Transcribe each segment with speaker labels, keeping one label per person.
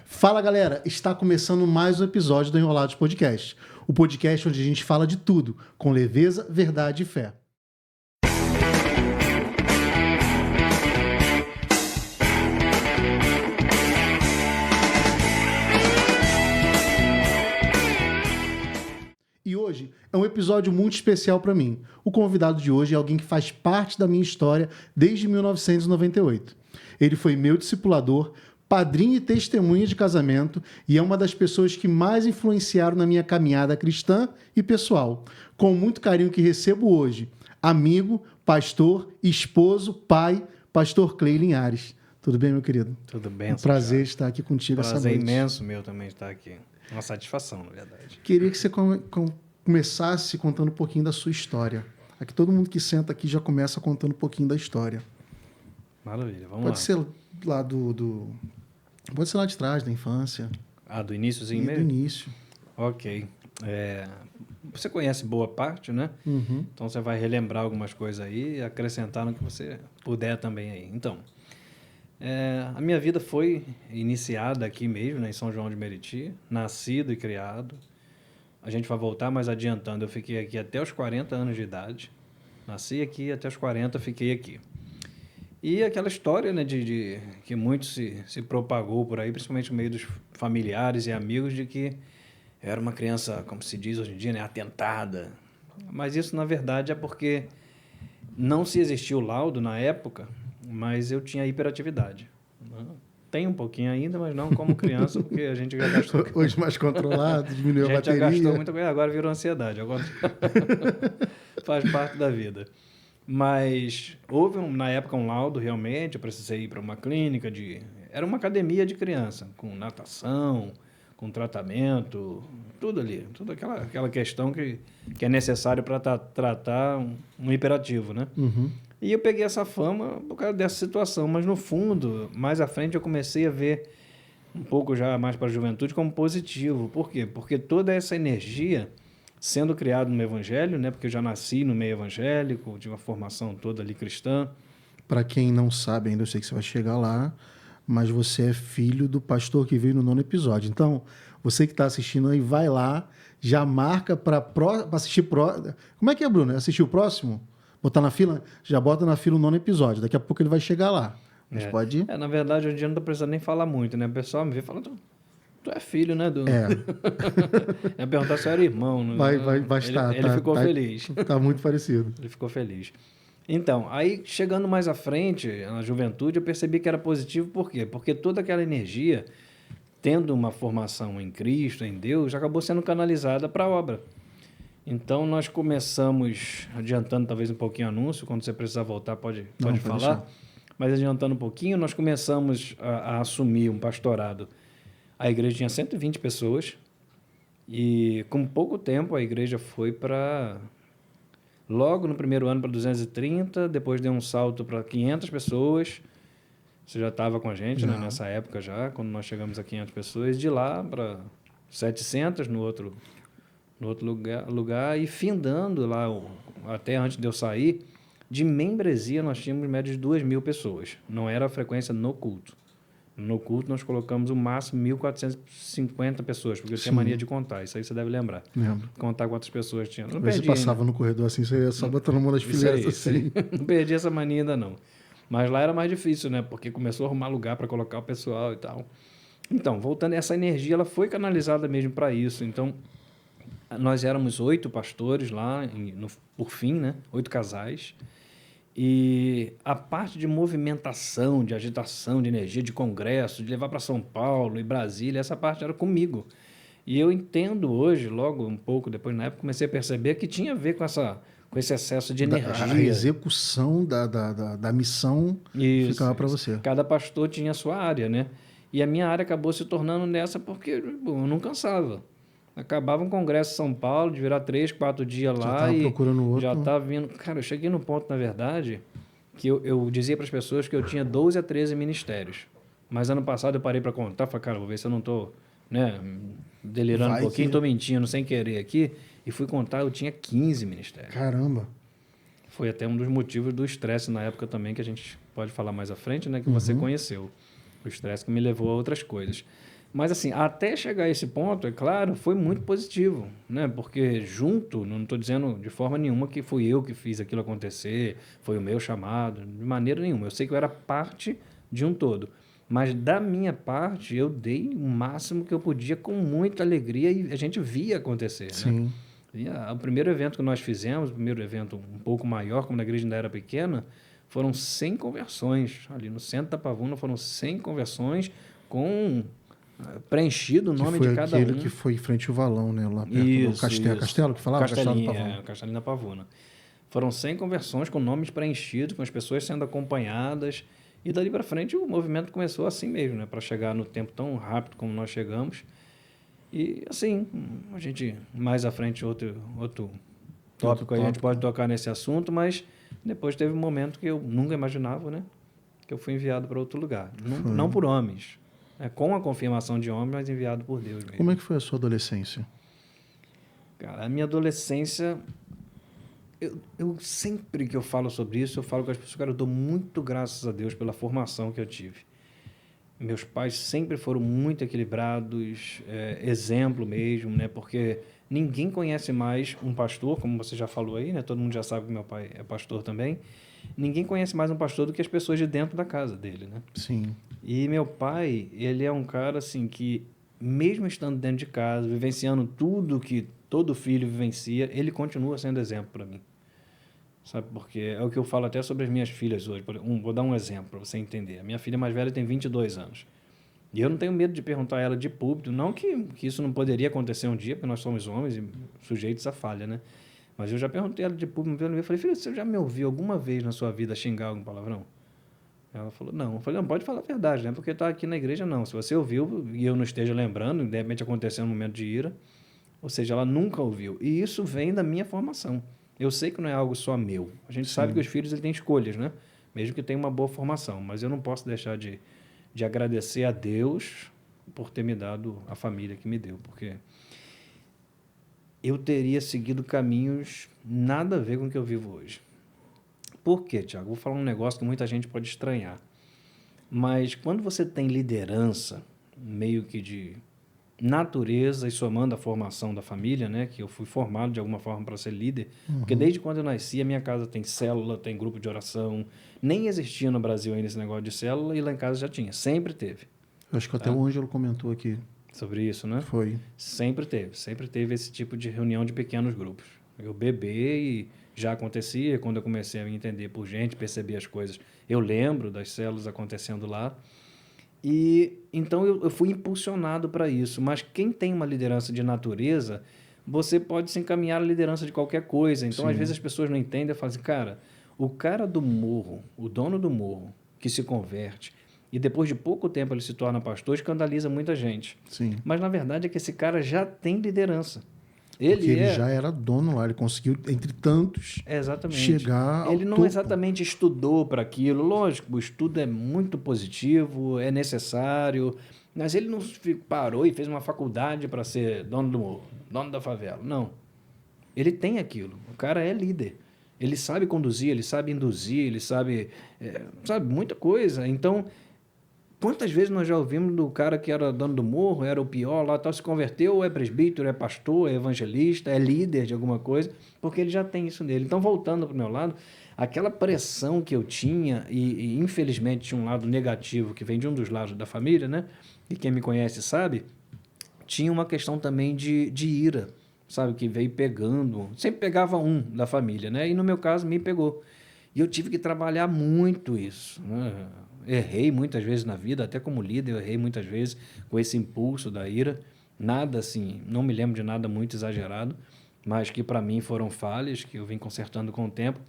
Speaker 1: Fala galera, está começando mais um episódio do Enrolados Podcast, o podcast onde a gente fala de tudo, com leveza, verdade e fé. E hoje é um episódio muito especial para mim. O convidado de hoje é alguém que faz parte da minha história desde 1998. Ele foi meu discipulador, padrinho e testemunha de casamento e é uma das pessoas que mais influenciaram na minha caminhada cristã e pessoal. Com muito carinho que recebo hoje, amigo, pastor, esposo, pai, pastor Clay Linhares. Tudo bem, meu querido?
Speaker 2: Tudo bem.
Speaker 1: É um prazer estar aqui contigo essa noite.
Speaker 2: Prazer imenso meu também estar aqui. Uma satisfação, na verdade.
Speaker 1: Queria que você começasse contando um pouquinho da sua história. Aqui todo mundo que senta aqui já começa contando um pouquinho da história.
Speaker 2: Maravilha, vamos lá.
Speaker 1: Pode ser lá Pode ser lá de trás, da infância.
Speaker 2: Ah, do iníciozinho mesmo?
Speaker 1: Do início.
Speaker 2: Ok. Você conhece boa parte, né?
Speaker 1: Uhum.
Speaker 2: Então você vai relembrar algumas coisas aí e acrescentar no que você puder também aí. Então, a minha vida foi iniciada aqui mesmo, né, em São João de Meriti, nascido e criado. A gente vai voltar mais adiantando. Eu fiquei aqui até os 40 anos de idade. Nasci aqui, até os 40 fiquei aqui. E aquela história, né, de que muito se propagou por aí, principalmente no meio dos familiares e amigos, de que era uma criança, como se diz hoje em dia, né, atentada. Mas isso, na verdade, é porque não se existiu laudo na época, mas eu tinha hiperatividade. Tem um pouquinho ainda, mas não como criança, porque a gente já gastou.
Speaker 1: Hoje mais controlado, diminuiu a bateria.
Speaker 2: A gente já gastou muita coisa, agora virou ansiedade. Agora faz parte da vida. Mas houve, na época, um laudo, realmente. Eu precisei ir para uma clínica Era uma academia de criança, com natação, com tratamento, tudo ali. Toda aquela questão que é necessário para tratar um hiperativo, né?
Speaker 1: Uhum.
Speaker 2: E eu peguei essa fama por causa dessa situação. Mas, no fundo, mais à frente, eu comecei a ver um pouco já mais para a juventude como positivo. Por quê? Porque toda essa energia, sendo criado no evangelho, né? Porque eu já nasci no meio evangélico, tive uma formação toda ali cristã.
Speaker 1: Para quem não sabe ainda, eu sei que você vai chegar lá, mas você é filho do pastor que veio no 9º episódio. Então, você que está assistindo aí, vai lá, já marca para assistir. Como é que é, Bruno? Assistir o próximo? Botar na fila? Já bota na fila o 9º episódio. Daqui a pouco ele vai chegar lá. Mas pode ir.
Speaker 2: Na verdade, hoje em dia não está precisando nem falar muito, né? O pessoal me vê falando, tu é filho, né? É perguntar se eu era irmão. Né?
Speaker 1: Vai estar.
Speaker 2: Ele ficou feliz.
Speaker 1: Está muito parecido.
Speaker 2: Ele ficou feliz. Então, aí chegando mais à frente, na juventude, eu percebi que era positivo. Por quê? Porque toda aquela energia, tendo uma formação em Cristo, em Deus, acabou sendo canalizada para a obra. Então, nós começamos, adiantando talvez um pouquinho o anúncio, quando você precisar voltar pode falar, deixar. Mas adiantando um pouquinho, nós começamos a assumir um pastorado. A igreja tinha 120 pessoas e, com pouco tempo, a igreja foi para... Logo no primeiro ano para 230, depois deu um salto para 500 pessoas. Você já estava com a gente, né, nessa época já, quando nós chegamos a 500 pessoas. De lá para 700 no outro lugar e findando lá, até antes de eu sair, de membresia nós tínhamos média de 2.000 pessoas. Não era a frequência no culto. No culto nós colocamos o máximo 1.450 pessoas, porque eu tinha mania de contar, isso aí você deve lembrar.
Speaker 1: Lembro.
Speaker 2: Contar quantas pessoas tinha. Não
Speaker 1: perdi, você passava no corredor assim, você ia só botando a mão nas fileiras assim.
Speaker 2: Não perdi essa mania ainda não. Mas lá era mais difícil, né? Porque começou a arrumar lugar para colocar o pessoal e tal. Então, voltando, essa energia ela foi canalizada mesmo para isso. Então, nós éramos 8 pastores lá, por fim, né? 8 casais. E a parte de movimentação, de agitação, de energia, de congresso, de levar para São Paulo e Brasília, essa parte era comigo. E eu entendo hoje, logo um pouco depois, na época, comecei a perceber que tinha a ver com esse excesso de energia.
Speaker 1: A execução da missão ficava para você.
Speaker 2: Cada pastor tinha a sua área, né? E a minha área acabou se tornando nessa porque eu não cansava. Acabava um congresso em São Paulo, de virar 3, 4 dias lá e
Speaker 1: procurando outro.
Speaker 2: Já estava vindo... Cara, eu cheguei no ponto, na verdade, que eu dizia para as pessoas que eu tinha 12 a 13 ministérios. Mas ano passado eu parei para contar, falei, cara, vou ver se eu não estou delirando um pouquinho, estou mentindo sem querer aqui. E fui contar, eu tinha 15 ministérios.
Speaker 1: Caramba!
Speaker 2: Foi até um dos motivos do estresse na época também, que a gente pode falar mais à frente, né? Que você conheceu. O estresse que me levou a outras coisas. Mas, assim, até chegar a esse ponto, é claro, foi muito positivo, né? Porque junto, não estou dizendo de forma nenhuma que fui eu que fiz aquilo acontecer, foi o meu chamado, de maneira nenhuma. Eu sei que eu era parte de um todo. Mas da minha parte, eu dei o máximo que eu podia com muita alegria e a gente via acontecer, né?
Speaker 1: Sim.
Speaker 2: O primeiro evento que nós fizemos, o primeiro evento um pouco maior, como na igreja ainda era pequena, foram 100 conversões. Ali no centro da Pavuna foram 100 conversões com preenchido o
Speaker 1: Que
Speaker 2: nome
Speaker 1: foi
Speaker 2: de cada
Speaker 1: aquele
Speaker 2: um.
Speaker 1: que foi em frente ao Valão, né? Lá perto do
Speaker 2: Isso,
Speaker 1: Castelo.
Speaker 2: isso.
Speaker 1: Castelo que falava? Castelo do
Speaker 2: Castelinho,
Speaker 1: Pavão.
Speaker 2: Castelinho da Pavuna. Foram 100 conversões com nomes preenchidos, com as pessoas sendo acompanhadas. E dali para frente o movimento começou assim mesmo, né? Para chegar no tempo tão rápido como nós chegamos. E assim, a gente, mais à frente, outro tópico aí, a gente pode tocar nesse assunto, mas depois teve um momento que eu nunca imaginava, né? Que eu fui enviado para outro lugar. Não por homens, com a confirmação de homens, mas enviado por Deus mesmo.
Speaker 1: Como é que foi a sua adolescência?
Speaker 2: Cara, a minha adolescência, eu sempre que eu falo sobre isso, eu falo com as pessoas, cara, eu dou muito graças a Deus pela formação que eu tive. Meus pais sempre foram muito equilibrados, exemplo mesmo, né? Porque ninguém conhece mais um pastor, como você já falou aí, né? Todo mundo já sabe que meu pai é pastor também. Ninguém conhece mais um pastor do que as pessoas de dentro da casa dele, né?
Speaker 1: Sim.
Speaker 2: E meu pai, ele é um cara assim que, mesmo estando dentro de casa, vivenciando tudo que todo filho vivencia, ele continua sendo exemplo para mim. Sabe, porque é o que eu falo até sobre as minhas filhas hoje. Vou dar um exemplo para você entender. A minha filha mais velha tem 22 anos. E eu não tenho medo de perguntar a ela de público, não que isso não poderia acontecer um dia, porque nós somos homens e sujeitos à falha, né? Mas eu já perguntei a ela de público, eu falei, filha, você já me ouviu alguma vez na sua vida xingar algum palavrão? Ela falou, não. Eu falei, não, pode falar a verdade, né? Porque tá aqui na igreja, não. Se você ouviu e eu não esteja lembrando, de repente aconteceu um momento de ira, ou seja, ela nunca ouviu. E isso vem da minha formação. Eu sei que não é algo só meu. A gente sabe que os filhos eles têm escolhas, né? Mesmo que tenham uma boa formação. Mas eu não posso deixar de agradecer a Deus por ter me dado a família que me deu. Porque eu teria seguido caminhos nada a ver com o que eu vivo hoje. Por quê, Tiago? Vou falar um negócio que muita gente pode estranhar. Mas quando você tem liderança, meio que de natureza e somando a formação da família, né, que eu fui formado de alguma forma para ser líder, porque desde quando eu nasci a minha casa tem célula, tem grupo de oração, nem existia no Brasil ainda esse negócio de célula e lá em casa já tinha, sempre teve.
Speaker 1: Acho que até o Ângelo comentou aqui.
Speaker 2: Sobre isso, né?
Speaker 1: Foi.
Speaker 2: Sempre teve esse tipo de reunião de pequenos grupos. Eu bebê e já acontecia, quando eu comecei a me entender por gente, perceber as coisas, eu lembro das células acontecendo lá. E então eu fui impulsionado para isso. Mas quem tem uma liderança de natureza, você pode se encaminhar à liderança de qualquer coisa. Então,
Speaker 1: Sim.
Speaker 2: às vezes as pessoas não entendem e falam assim, cara, o cara do morro, o dono do morro, que se converte, e depois de pouco tempo ele se torna pastor, escandaliza muita gente.
Speaker 1: Sim.
Speaker 2: Mas na verdade é que esse cara já tem liderança.
Speaker 1: Porque ele já era dono lá, ele conseguiu, entre tantos,
Speaker 2: Exatamente.
Speaker 1: chegar ao
Speaker 2: Ele não
Speaker 1: topo.
Speaker 2: exatamente estudou para aquilo. Lógico, o estudo é muito positivo, é necessário, mas ele não parou e fez uma faculdade para ser dono do morro, dono da favela. Não. Ele tem aquilo. O cara é líder. Ele sabe conduzir, ele sabe induzir, ele sabe muita coisa. Então, quantas vezes nós já ouvimos do cara que era dono do morro, era o pior lá, tal, se converteu, ou é presbítero, é pastor, é evangelista, é líder de alguma coisa, porque ele já tem isso nele. Então, voltando para o meu lado, aquela pressão que eu tinha, e infelizmente tinha um lado negativo, que vem de um dos lados da família, né? E quem me conhece sabe, tinha uma questão também de ira, sabe? Que veio pegando, sempre pegava um da família, né? E no meu caso, me pegou. E eu tive que trabalhar muito isso, né? Errei muitas vezes na vida, até como líder, eu errei muitas vezes com esse impulso da ira. Nada assim, não me lembro de nada muito exagerado, mas que para mim foram falhas, que eu vim consertando com o tempo.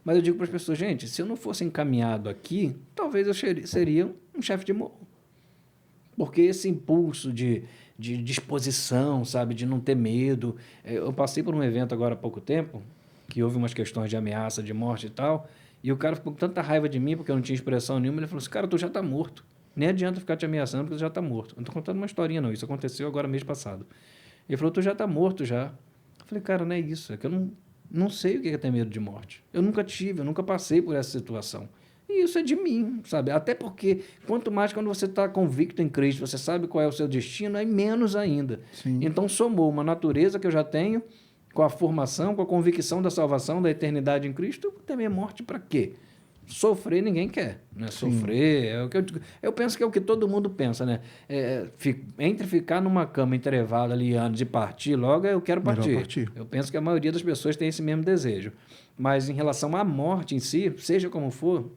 Speaker 2: Mas eu digo para as pessoas, gente, se eu não fosse encaminhado aqui, talvez eu seria um chefe de morro. Porque esse impulso de disposição, sabe, de não ter medo. Eu passei por um evento agora há pouco tempo, que houve umas questões de ameaça, de morte e tal, e o cara ficou com tanta raiva de mim, porque eu não tinha expressão nenhuma, ele falou assim, cara, tu já está morto. Nem adianta ficar te ameaçando, porque tu já está morto. Eu não estou contando uma historinha, não. Isso aconteceu agora mês passado. Ele falou, tu já está morto já. Eu falei, cara, não é isso. É que eu não sei o que é ter medo de morte. Eu nunca tive, eu nunca passei por essa situação. E isso é de mim, sabe? Até porque, quanto mais quando você está convicto em Cristo, você sabe qual é o seu destino, aí menos ainda.
Speaker 1: Sim.
Speaker 2: Então, somou uma natureza que eu já tenho, com a formação, com a convicção da salvação, da eternidade em Cristo, também morte para quê? Sofrer ninguém quer, né? Sofrer é o que eu penso que é o que todo mundo pensa, né? Entre ficar numa cama entrevada ali anos e partir logo, eu quero
Speaker 1: Melhor
Speaker 2: partir.
Speaker 1: partir.
Speaker 2: Eu penso que a maioria das pessoas tem esse mesmo desejo. Mas em relação à morte em si, seja como for,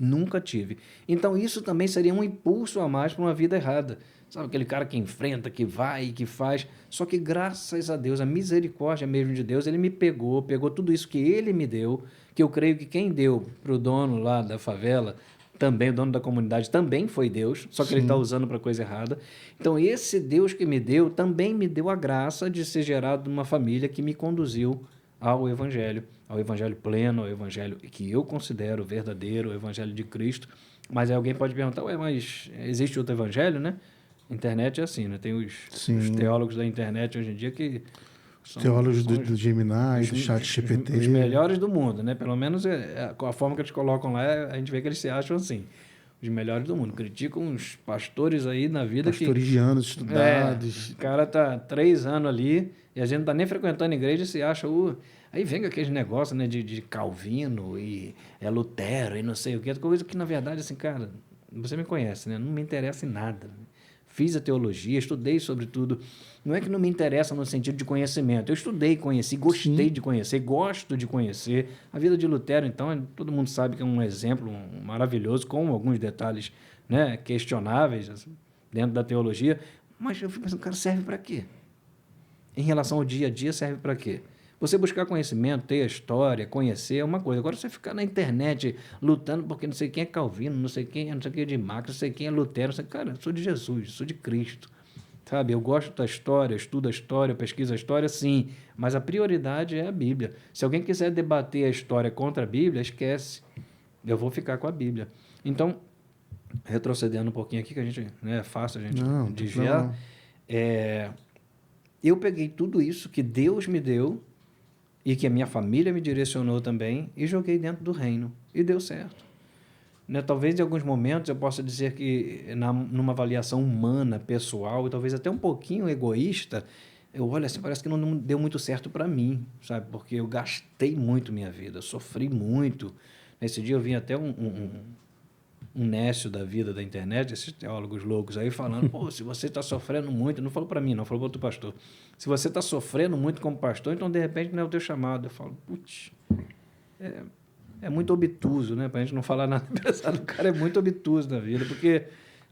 Speaker 2: nunca tive. Então isso também seria um impulso a mais para uma vida errada. Sabe, aquele cara que enfrenta, que vai, que faz. Só que graças a Deus, a misericórdia mesmo de Deus, ele me pegou tudo isso que ele me deu, que eu creio que quem deu para o dono lá da favela, também o dono da comunidade, também foi Deus, só que
Speaker 1: Sim.
Speaker 2: ele está usando para coisa errada. Então esse Deus que me deu, também me deu a graça de ser gerado numa família que me conduziu ao Evangelho pleno, ao Evangelho que eu considero verdadeiro, o Evangelho de Cristo. Mas aí alguém pode perguntar, mas existe outro Evangelho, né? Internet é assim, né? Tem os teólogos da internet hoje em dia que são...
Speaker 1: Teólogos do Gemini, do ChatGPT.
Speaker 2: Os melhores do mundo, né? Pelo menos a forma que eles colocam lá, a gente vê que eles se acham assim. Os melhores do mundo. Criticam os pastores aí na vida
Speaker 1: pastorianos estudados.
Speaker 2: O cara tá 3 anos ali e a gente não tá nem frequentando a igreja e se acha Aí vem aqueles negócios, né, de Calvino e Lutero e não sei o quê. Coisa que, na verdade, assim, cara, você me conhece, né? Não me interessa em nada. Fiz a teologia, estudei sobre tudo. Não é que não me interessa no sentido de conhecimento. Eu estudei, conheci, gostei de conhecer, gosto de conhecer. A vida de Lutero, então, todo mundo sabe que é um exemplo maravilhoso, com alguns detalhes, né, questionáveis assim, dentro da teologia. Mas eu fico pensando, cara, serve para quê? Em relação ao dia a dia, serve para quê? Você buscar conhecimento, ter a história, conhecer é uma coisa. Agora, você ficar na internet lutando porque não sei quem é Calvino, não sei quem é de Marx, não sei quem é Lutero. Cara, eu sou de Jesus, sou de Cristo. Sabe? Eu gosto da história, estudo a história, pesquiso a história, sim. Mas a prioridade é a Bíblia. Se alguém quiser debater a história contra a Bíblia, esquece. Eu vou ficar com a Bíblia. Então, retrocedendo um pouquinho aqui, que a gente, né, é fácil a gente desviar. Eu peguei tudo isso que Deus me deu e que a minha família me direcionou também e joguei dentro do reino. E deu certo. Né? Talvez em alguns momentos eu possa dizer que numa avaliação humana, pessoal, e talvez até um pouquinho egoísta, eu olho assim, parece que não deu muito certo para mim, sabe? Porque eu gastei muito minha vida, sofri muito. Nesse dia eu vi até um Nécio da vida da internet, esses teólogos loucos aí falando, pô, se você está sofrendo muito, não falou para mim, não, falou para outro pastor, se você está sofrendo muito como pastor, então de repente não é o teu chamado. Eu falo, putz, é muito obtuso, né? Para a gente não falar nada pesado, o cara é muito obtuso na vida, porque,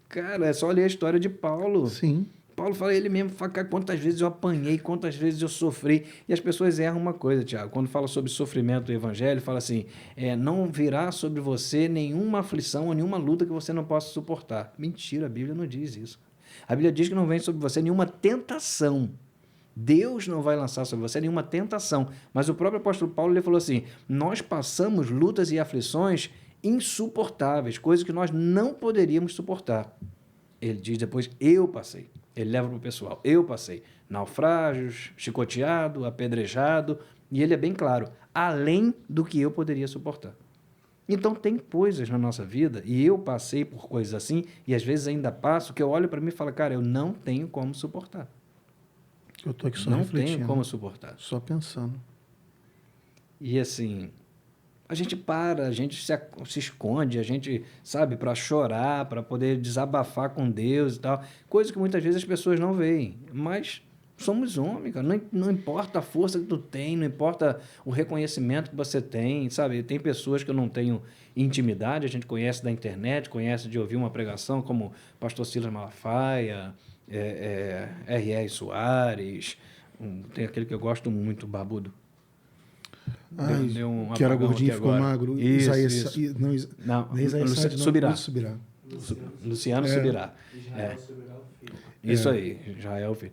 Speaker 2: cara, é só ler a história de Paulo.
Speaker 1: Sim.
Speaker 2: Paulo fala, ele mesmo fala, quantas vezes eu apanhei, quantas vezes eu sofri. E as pessoas erram uma coisa, Tiago, quando fala sobre sofrimento do evangelho, fala assim, não virá sobre você nenhuma aflição ou nenhuma luta que você não possa suportar. Mentira, a Bíblia não diz isso. A Bíblia diz que não vem sobre você nenhuma tentação. Deus não vai lançar sobre você nenhuma tentação. Mas o próprio apóstolo Paulo ele falou assim, nós passamos lutas e aflições insuportáveis, coisas que nós não poderíamos suportar. Ele diz depois, eu passei. Ele leva para o pessoal, eu passei naufrágios, chicoteado, apedrejado, e ele é bem claro, além do que eu poderia suportar. Então, tem coisas na nossa vida, e eu passei por coisas assim, e às vezes ainda passo, que eu olho para mim e falo, cara, eu não tenho como suportar.
Speaker 1: Eu estou aqui só
Speaker 2: não
Speaker 1: refletindo.
Speaker 2: Tenho como suportar.
Speaker 1: Só pensando.
Speaker 2: E assim, a gente para, a gente se esconde, a gente, sabe, para chorar, para poder desabafar com Deus e tal. Coisa que muitas vezes as pessoas não veem. Mas somos homens, cara. Não importa a força que tu tem, não importa o reconhecimento que você tem, sabe? Tem pessoas que eu não tenho intimidade, a gente conhece da internet, conhece de ouvir uma pregação, como o pastor Silas Malafaia, R.R. Soares, tem aquele que eu gosto muito, Barbudo.
Speaker 1: Que era gordinho e ficou magro.
Speaker 2: Isso.
Speaker 1: Subirá.
Speaker 2: Luciano Subirá. Isso aí, Israel Filho.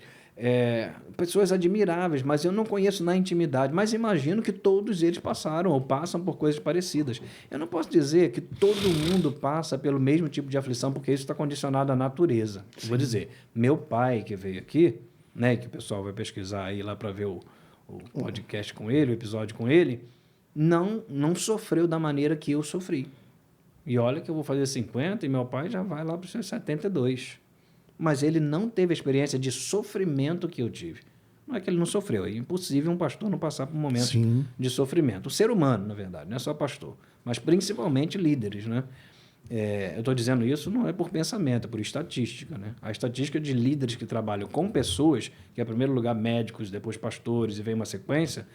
Speaker 2: Pessoas admiráveis, mas eu não conheço na intimidade, mas imagino que todos eles passaram ou passam por coisas parecidas. Eu não posso dizer que todo mundo passa pelo mesmo tipo de aflição, porque isso está condicionado à natureza. Vou dizer, meu pai que veio aqui, né, que o pessoal vai pesquisar aí lá para ver o podcast com ele, o episódio com ele, não sofreu da maneira que eu sofri. E olha que eu vou fazer 50 e meu pai já vai lá para os seus 72. Mas ele não teve a experiência de sofrimento que eu tive. Não é que ele não sofreu, é impossível um pastor não passar por momentos
Speaker 1: Sim.
Speaker 2: de sofrimento. O ser humano, na verdade, não é só pastor, mas principalmente líderes, né? Eu estou dizendo isso não é por pensamento, é por estatística, né? A estatística de líderes que trabalham com pessoas, que é, em primeiro lugar, médicos, depois pastores, e vem uma sequência,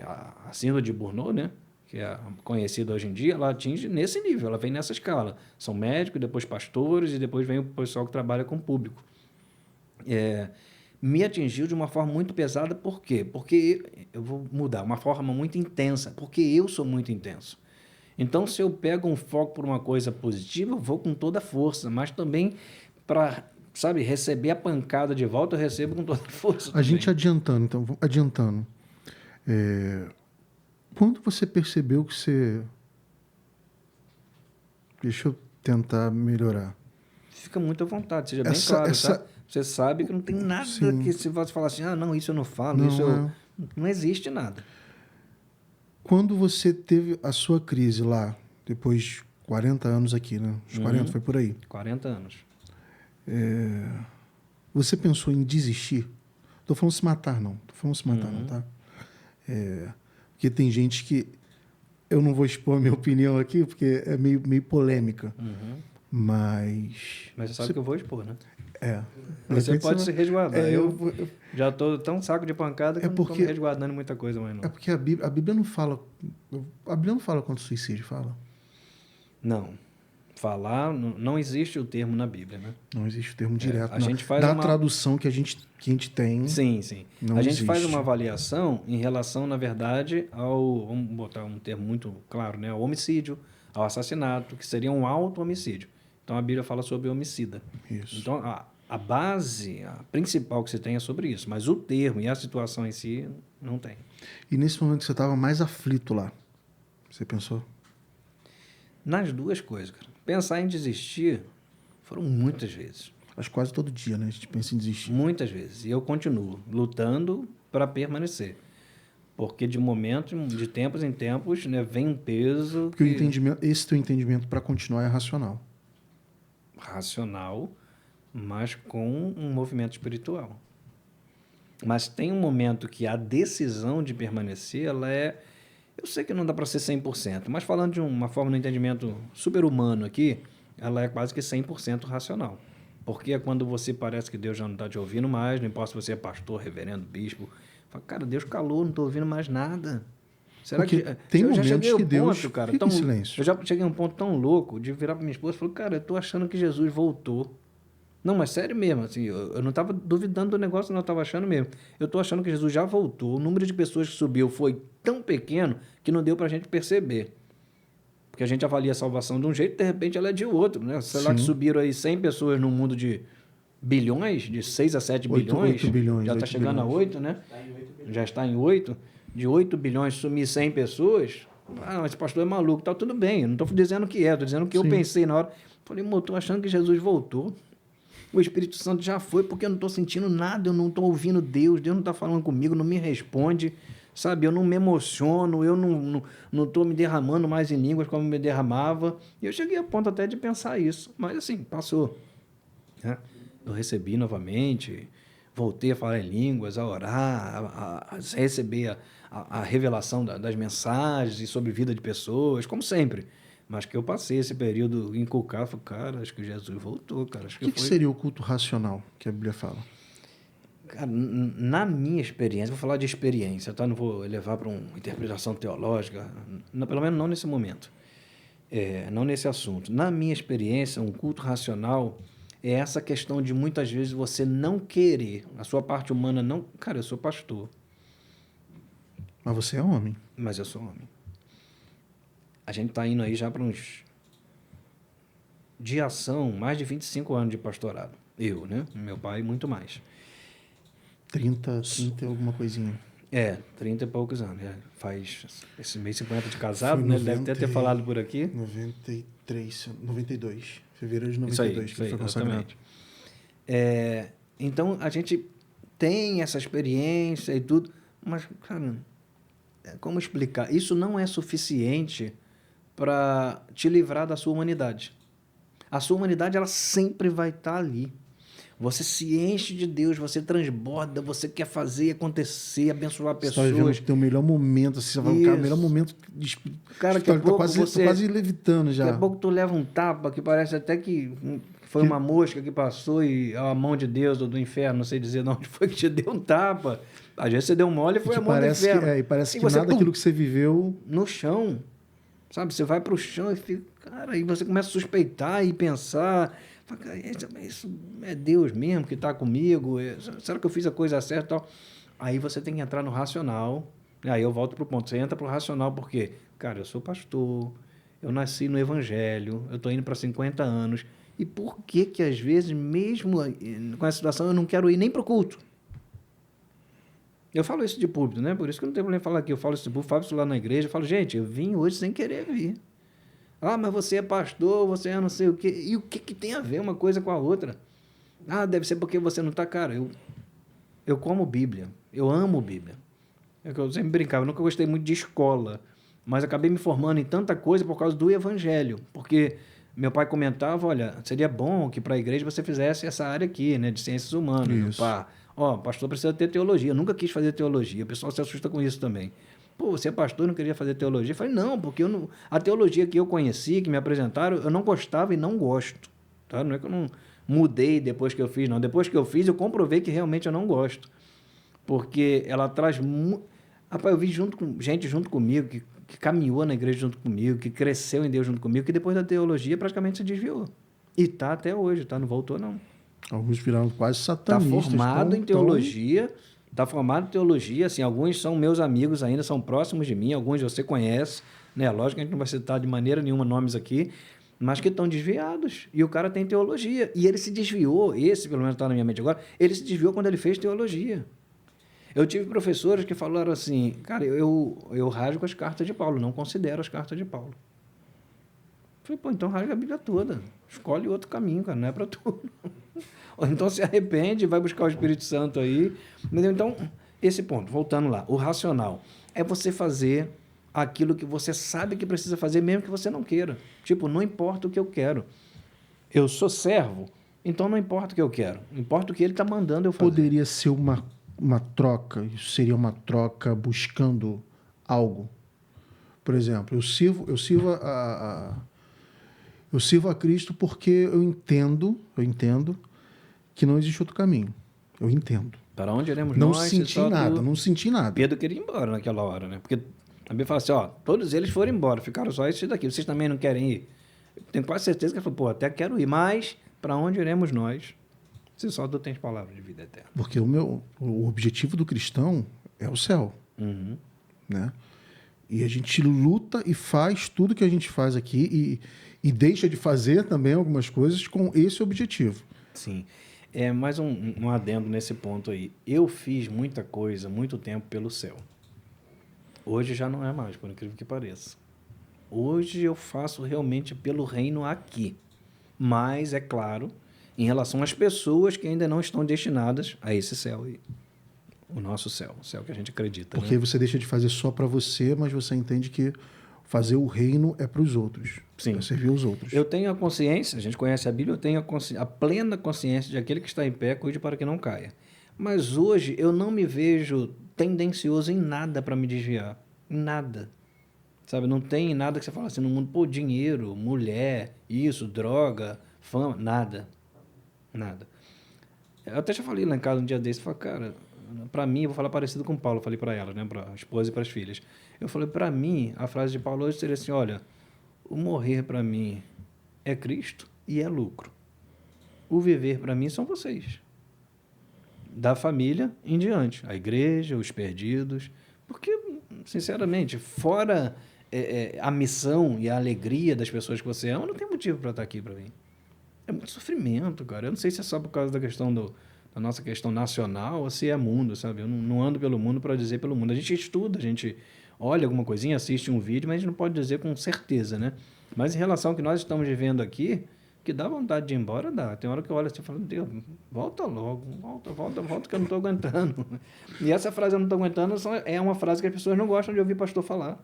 Speaker 2: a síndrome de Burnout, né? Que é conhecida hoje em dia, ela atinge nesse nível, ela vem nessa escala. São médicos, depois pastores, e depois vem o pessoal que trabalha com o público. Me atingiu de uma forma muito pesada, por quê? Porque, eu vou mudar, uma forma muito intensa, porque eu sou muito intenso. Então, se eu pego um foco por uma coisa positiva, eu vou com toda a força, mas também para, sabe, receber a pancada de volta, eu recebo com toda a força
Speaker 1: A
Speaker 2: também.
Speaker 1: gente adiantando, então, adiantando. Quando você percebeu que você... Deixa eu tentar melhorar.
Speaker 2: Fica muito à vontade, seja bem claro, tá? Você sabe que não tem nada que se você falar assim, não, isso eu não falo,
Speaker 1: Não,
Speaker 2: isso eu... Não existe nada.
Speaker 1: Quando você teve a sua crise lá, depois de 40 anos aqui, né? Os 40, foi por aí.
Speaker 2: 40 anos.
Speaker 1: Você pensou em desistir? Tô falando se matar, não. Tô falando se matar, não, tá? Porque tem gente que... Eu não vou expor a minha opinião aqui, porque é meio polêmica. Mas
Speaker 2: você sabe que eu vou expor, né?
Speaker 1: De
Speaker 2: Você
Speaker 1: repente
Speaker 2: pode se resguardar.
Speaker 1: eu
Speaker 2: já estou tão saco de pancada que eu não estou me resguardando em muita coisa mais não.
Speaker 1: É porque a Bíblia não fala... A Bíblia não fala contra o suicídio, fala?
Speaker 2: Não. Falar, não existe o termo na Bíblia, né?
Speaker 1: Não existe o termo direto.
Speaker 2: A gente faz
Speaker 1: da tradução que a gente tem...
Speaker 2: Sim. A gente faz
Speaker 1: existe.
Speaker 2: uma avaliação em relação, na verdade, ao... Vamos botar um termo muito claro, né? Ao homicídio, ao assassinato, que seria um auto-homicídio. Então, a Bíblia fala sobre homicida.
Speaker 1: Isso.
Speaker 2: Então, a base, a principal que você tem é sobre isso. Mas o termo e a situação em si, não tem.
Speaker 1: E nesse momento que você estava mais aflito lá, você pensou?
Speaker 2: Nas duas coisas, cara. Pensar em desistir foram muitas vezes.
Speaker 1: Acho quase todo dia, né? A gente pensa em desistir.
Speaker 2: Muitas vezes. E eu continuo lutando para permanecer. Porque de tempos em tempos, né, vem um peso...
Speaker 1: Porque esse teu entendimento para continuar é racional.
Speaker 2: Racional, mas com um movimento espiritual. Mas tem um momento que a decisão de permanecer, ela é... Eu sei que não dá para ser 100%, mas falando de uma forma de entendimento super-humano aqui, ela é quase que 100% racional. Porque é quando você parece que Deus já não está te ouvindo mais, não importa se você é pastor, reverendo, bispo. Fala, cara, Deus calou, não estou ouvindo mais nada. Será
Speaker 1: Porque
Speaker 2: que...
Speaker 1: tem
Speaker 2: eu já
Speaker 1: momentos
Speaker 2: cheguei ao
Speaker 1: que Deus
Speaker 2: ponto, cara,
Speaker 1: fica em silêncio.
Speaker 2: Eu já cheguei a um ponto tão louco de virar para minha esposa e falar, cara, eu estou achando que Jesus voltou. Não, mas sério mesmo, assim, eu não estava duvidando do negócio, não, eu estava achando mesmo. Eu estou achando que Jesus já voltou, o número de pessoas que subiu foi tão pequeno que não deu para a gente perceber. Porque a gente avalia a salvação de um jeito, de repente ela é de outro, né? Sei lá que subiram aí 100 pessoas num mundo de bilhões, de 6 a 7 bilhões.
Speaker 1: 8 bilhões.
Speaker 2: Já está chegando a 8, né? Já está em 8. De 8 bilhões sumir 100 pessoas, mas esse pastor é maluco, tá tudo bem, eu não estou dizendo que estou dizendo que eu pensei na hora. Falei, estou achando que Jesus voltou. O Espírito Santo já foi, porque eu não estou sentindo nada, eu não estou ouvindo Deus não está falando comigo, não me responde, sabe? Eu não me emociono, eu não estou me derramando mais em línguas como me derramava. E eu cheguei a ponto até de pensar isso, mas assim, passou. Né? Eu recebi novamente, voltei a falar em línguas, a orar, a receber a revelação das mensagens e sobre vida de pessoas, como sempre. Mas que eu passei esse período inculcado, falei, cara, acho que Jesus voltou, cara. Acho
Speaker 1: O que seria o culto racional que a Bíblia fala?
Speaker 2: Cara, na minha experiência, vou falar de experiência, tá? Não vou levar para uma interpretação teológica, pelo menos não nesse momento, não nesse assunto. Na minha experiência, um culto racional é essa questão de muitas vezes você não querer, a sua parte humana não... Cara, eu sou pastor.
Speaker 1: Mas você é homem.
Speaker 2: Mas eu sou homem. A gente está indo aí já para uns... De ação, mais de 25 anos de pastorado. Eu, né? Meu pai, muito mais.
Speaker 1: 30 e alguma coisinha.
Speaker 2: 30 e poucos anos. Faz esse mês 50 de casado, né? Ele deve até ter falado por aqui.
Speaker 1: 92. Fevereiro de 92,
Speaker 2: isso aí,
Speaker 1: foi consagrado.
Speaker 2: Então, a gente tem essa experiência e tudo, mas, cara, como explicar? Isso não é suficiente para te livrar da sua humanidade. A sua humanidade, ela sempre vai estar ali. Você se enche de Deus, você transborda, você quer fazer acontecer, abençoar
Speaker 1: Você está vivendo
Speaker 2: pessoas.
Speaker 1: o teu melhor momento, assim, você vai, cara, o melhor momento.
Speaker 2: Cara, daqui a
Speaker 1: Tô
Speaker 2: pouco
Speaker 1: quase,
Speaker 2: você...
Speaker 1: tô quase levitando já.
Speaker 2: Daqui a pouco tu leva um tapa que parece até que foi uma mosca que passou e a mão de Deus ou do inferno, não sei dizer de onde foi que te deu um tapa. Às vezes você deu mole e foi a mão do inferno.
Speaker 1: E parece
Speaker 2: E
Speaker 1: que
Speaker 2: você,
Speaker 1: nada
Speaker 2: pum,
Speaker 1: daquilo que você viveu.
Speaker 2: no chão, sabe? Você vai pro chão e fica, cara, aí você começa a suspeitar e pensar, fala, cara, isso é Deus mesmo que está comigo? Será que eu fiz a coisa certa e tal? Aí você tem que entrar no racional. Aí eu volto pro ponto. Você entra pro racional porque, cara, eu sou pastor, eu nasci no evangelho, eu estou indo para 50 anos. E por que que às vezes, mesmo com essa situação, eu não quero ir nem pro culto? Eu falo isso de púlpito, né? Por isso que eu não tenho problema em falar aqui. Eu falo isso de púlpito, falo isso lá na igreja. Eu falo, gente, eu vim hoje sem querer vir. Ah, mas você é pastor, você é não sei o quê. E o que que tem a ver uma coisa com a outra? Ah, deve ser porque você não está... Cara, eu como Bíblia. Eu amo Bíblia. É que eu sempre brincava. Eu nunca gostei muito de escola. Mas acabei me formando em tanta coisa por causa do evangelho. Porque meu pai comentava, olha, seria bom que para a igreja você fizesse essa área aqui, né? De ciências humanas.
Speaker 1: Isso.
Speaker 2: Pá. Ó, pastor precisa ter teologia. Eu nunca quis fazer teologia. O pessoal se assusta com isso também. Pô, você é pastor e não queria fazer teologia? Eu falei, não, porque a teologia que eu conheci, que me apresentaram, eu não gostava e não gosto. Tá? Não é que eu não mudei depois que eu fiz, não. Depois que eu fiz, eu comprovei que realmente eu não gosto. Porque ela traz... Rapaz, eu vi gente junto comigo, que caminhou na igreja junto comigo, que cresceu em Deus junto comigo, que depois da teologia praticamente se desviou. E tá até hoje, tá? Não voltou, não.
Speaker 1: Alguns viraram quase
Speaker 2: Está
Speaker 1: satanistas.
Speaker 2: formado em teologia, está formado em teologia, assim, alguns são meus amigos ainda, são próximos de mim, alguns você conhece, né? Lógico que a gente não vai citar de maneira nenhuma nomes aqui, mas que estão desviados. E o cara tem teologia. E ele se desviou, esse pelo menos está na minha mente agora, ele se desviou quando ele fez teologia. Eu tive professores que falaram assim, cara, eu rasgo as cartas de Paulo, não considero as cartas de Paulo. Falei, pô, então rasga a Bíblia toda. Escolhe outro caminho, cara, não é para tudo. Ou então se arrepende, vai buscar o Espírito Santo aí. Entendeu? Então, esse ponto, voltando lá, o racional é você fazer aquilo que você sabe que precisa fazer, mesmo que você não queira. Tipo, não importa o que eu quero. Eu sou servo, então não importa o que eu quero. Importa o que ele está mandando eu fazer.
Speaker 1: Poderia ser uma troca, isso seria uma troca buscando algo. Por exemplo, eu sirvo a Cristo porque eu entendo que não existe outro caminho. Eu entendo.
Speaker 2: Para onde iremos
Speaker 1: Não
Speaker 2: nós?
Speaker 1: não senti nada.
Speaker 2: Pedro queria ir embora naquela hora, né? Porque a Bíblia fala assim, ó, todos eles foram embora, ficaram só esses daqui. Vocês também não querem ir? Tenho quase certeza que ele falou, pô, até quero ir, mas para onde iremos nós? Se só tu tens palavra de vida eterna.
Speaker 1: Porque o objetivo do cristão é o céu,
Speaker 2: Uhum.
Speaker 1: né? E a gente luta e faz tudo que a gente faz aqui e deixa de fazer também algumas coisas com esse objetivo.
Speaker 2: Sim. É mais um adendo nesse ponto aí. Eu fiz muita coisa, muito tempo pelo céu. Hoje já não é mais, por incrível que pareça. Hoje eu faço realmente pelo reino aqui. Mas, é claro, em relação às pessoas que ainda não estão destinadas a esse céu aí. O nosso céu, o céu que a gente acredita.
Speaker 1: Porque
Speaker 2: né?
Speaker 1: você deixa de fazer só para você, mas você entende que fazer o reino é para os outros.
Speaker 2: Sim.
Speaker 1: É servir os outros.
Speaker 2: Eu tenho a consciência, a gente conhece a Bíblia, eu tenho a plena consciência de aquele que está em pé, cuide para que não caia. Mas hoje eu não me vejo tendencioso em nada para me desviar. Em nada. Sabe, não tem nada que você fala assim no mundo, pô, dinheiro, mulher, isso, droga, fama, nada. Nada. Eu até já falei lá em casa um dia desse, falei, cara, para mim, eu vou falar parecido com o Paulo, falei para ela, né, para a esposa e para as filhas. Eu falei, para mim, a frase de Paulo hoje seria assim, olha, o morrer para mim é Cristo e é lucro. O viver para mim são vocês. Da família em diante, a igreja, os perdidos, porque, sinceramente, fora a missão e a alegria das pessoas que você ama, não tem motivo para estar aqui para mim. É muito sofrimento, cara. Eu não sei se é só por causa da questão da nossa questão nacional ou se é mundo, sabe? Eu não ando pelo mundo para dizer pelo mundo. A gente estuda, a gente olha alguma coisinha, assiste um vídeo, mas a gente não pode dizer com certeza, né? Mas em relação ao que nós estamos vivendo aqui, que dá vontade de ir embora, dá. Tem hora que eu olho assim e falo, Deus, volta logo, volta que eu não estou aguentando. E essa frase eu não estou aguentando é uma frase que as pessoas não gostam de ouvir pastor falar.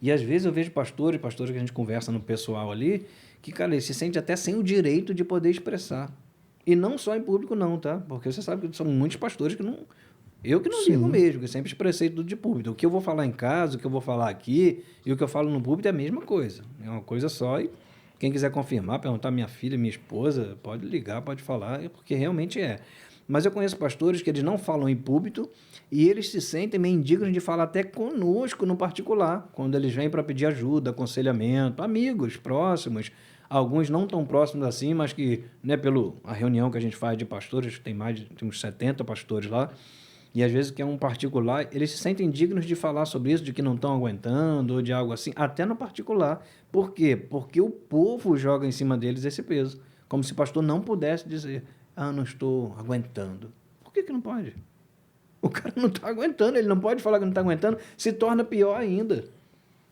Speaker 2: E às vezes eu vejo pastores que a gente conversa no pessoal ali, que, cara, eles se sentem até sem o direito de poder expressar. E não só em público não, tá? Porque você sabe que são muitos pastores que não... Eu que não ligo mesmo, que sempre expressei tudo de púlpito. O que eu vou falar em casa, o que eu vou falar aqui e o que eu falo no púlpito é a mesma coisa. É uma coisa só e quem quiser confirmar, perguntar minha filha, minha esposa, pode ligar, pode falar, porque realmente é. Mas eu conheço pastores que eles não falam em púlpito e eles se sentem meio indignos de falar até conosco no particular, quando eles vêm para pedir ajuda, aconselhamento, amigos próximos, alguns não tão próximos assim, mas que, né, a reunião que a gente faz de pastores, tem uns 70 pastores lá, e às vezes que é um particular, eles se sentem dignos de falar sobre isso, de que não estão aguentando, ou de algo assim, até no particular. Por quê? Porque o povo joga em cima deles esse peso, como se o pastor não pudesse dizer, não estou aguentando. Por que não pode? O cara não está aguentando, ele não pode falar que não está aguentando, se torna pior ainda.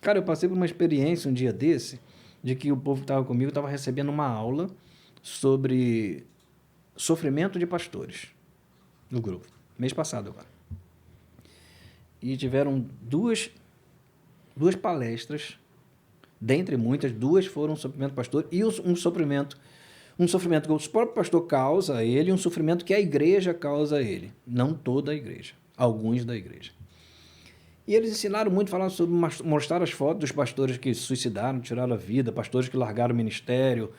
Speaker 2: Cara, eu passei por uma experiência um dia desse, de que o povo que estava comigo estava recebendo uma aula sobre sofrimento de pastores no grupo. Mês passado agora. E tiveram duas palestras, dentre muitas, duas foram um sofrimento do pastor e um sofrimento que o próprio pastor causa a ele e um sofrimento que a igreja causa a ele. Não toda a igreja, alguns da igreja. E eles ensinaram muito, falaram sobre mostrar as fotos dos pastores que se suicidaram, tiraram a vida, pastores que largaram o ministério.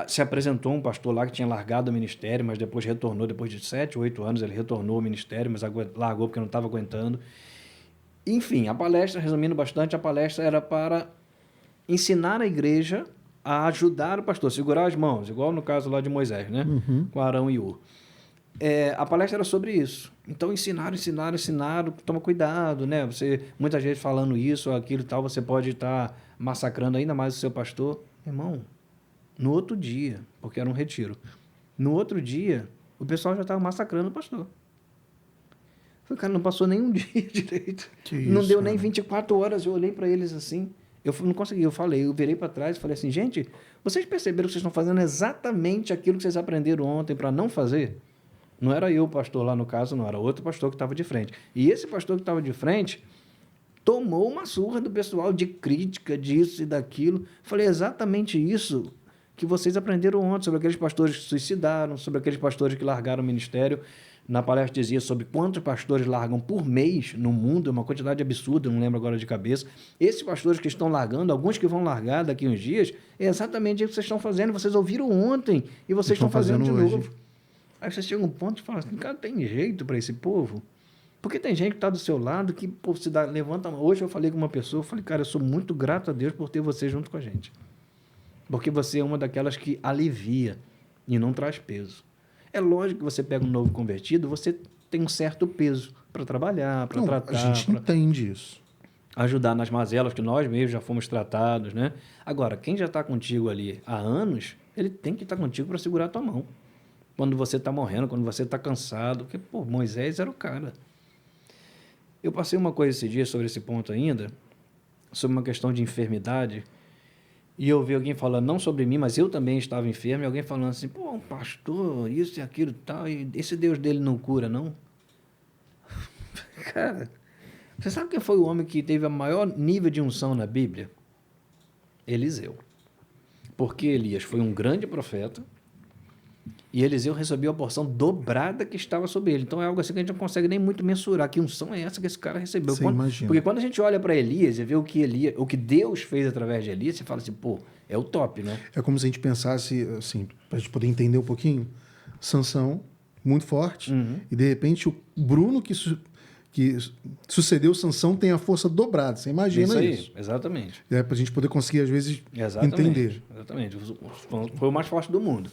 Speaker 2: Se apresentou um pastor lá que tinha largado o ministério, mas depois retornou, depois de 7, 8 anos, ele retornou ao ministério, mas largou porque não estava aguentando. Enfim, a palestra, resumindo bastante, a palestra era para ensinar a igreja a ajudar o pastor, segurar as mãos, igual no caso lá de Moisés, né? Com Arão e Ur. A palestra era sobre isso. Então, ensinaram, toma cuidado, né? Você, muitas vezes falando isso ou aquilo e tal, você pode estar massacrando ainda mais o seu pastor. Irmão, no outro dia, porque era um retiro, no outro dia, o pessoal já estava massacrando o pastor. O cara não passou nem um dia direito. Não deu nem 24 horas, eu olhei para eles assim, eu não consegui, eu virei para trás e falei assim, gente, vocês perceberam que vocês estão fazendo exatamente aquilo que vocês aprenderam ontem para não fazer? Não era eu o pastor lá no caso, não, era outro pastor que estava de frente. E esse pastor que estava de frente tomou uma surra do pessoal de crítica disso e daquilo. Falei, exatamente isso que vocês aprenderam ontem, sobre aqueles pastores que se suicidaram, sobre aqueles pastores que largaram o ministério. Na palestra dizia sobre quantos pastores largam por mês no mundo, uma quantidade absurda, não lembro agora de cabeça. Esses pastores que estão largando, alguns que vão largar daqui uns dias, é exatamente isso que vocês estão fazendo. Vocês ouviram ontem e vocês estão fazendo de
Speaker 1: hoje.
Speaker 2: novo. Aí você chega a um ponto e fala assim, cara, tem jeito para esse povo? Porque tem gente que está do seu lado que pô, levanta... Hoje eu falei com uma pessoa, eu falei, cara, eu sou muito grato a Deus por ter você junto com a gente. Porque você é uma daquelas que alivia e não traz peso. É lógico que você pega um novo convertido, você tem um certo peso para trabalhar, para tratar.
Speaker 1: A gente entende isso.
Speaker 2: Ajudar nas mazelas que nós mesmos já fomos tratados, né? Agora, quem já está contigo ali há anos, ele tem que estar contigo para segurar a tua mão. Quando você está morrendo, quando você está cansado. Porque, pô, Moisés era o cara. Eu passei uma coisa esse dia sobre esse ponto ainda, sobre uma questão de enfermidade, e eu vi alguém falando, não sobre mim, mas eu também estava enfermo, e alguém falando assim, pô, um pastor, isso e aquilo e tal, e esse Deus dele não cura, não? Cara, você sabe quem foi o homem que teve o maior nível de unção na Bíblia? Eliseu. Porque Elias foi um grande profeta, e Eliseu recebeu a porção dobrada que estava sobre ele. Então é algo assim que a gente não consegue nem muito mensurar. Que unção é essa que esse cara recebeu? Porque quando a gente olha para Elias e vê o que Deus fez através de Elias, você fala assim, pô, é o top, né?
Speaker 1: É como se a gente pensasse, assim, para a gente poder entender um pouquinho, Sansão, muito forte, e de repente o Bruno que sucedeu Sansão tem a força dobrada. Você imagina isso?
Speaker 2: Exatamente.
Speaker 1: É para a gente poder conseguir, às vezes, entender.
Speaker 2: Exatamente. Foi o mais forte do mundo.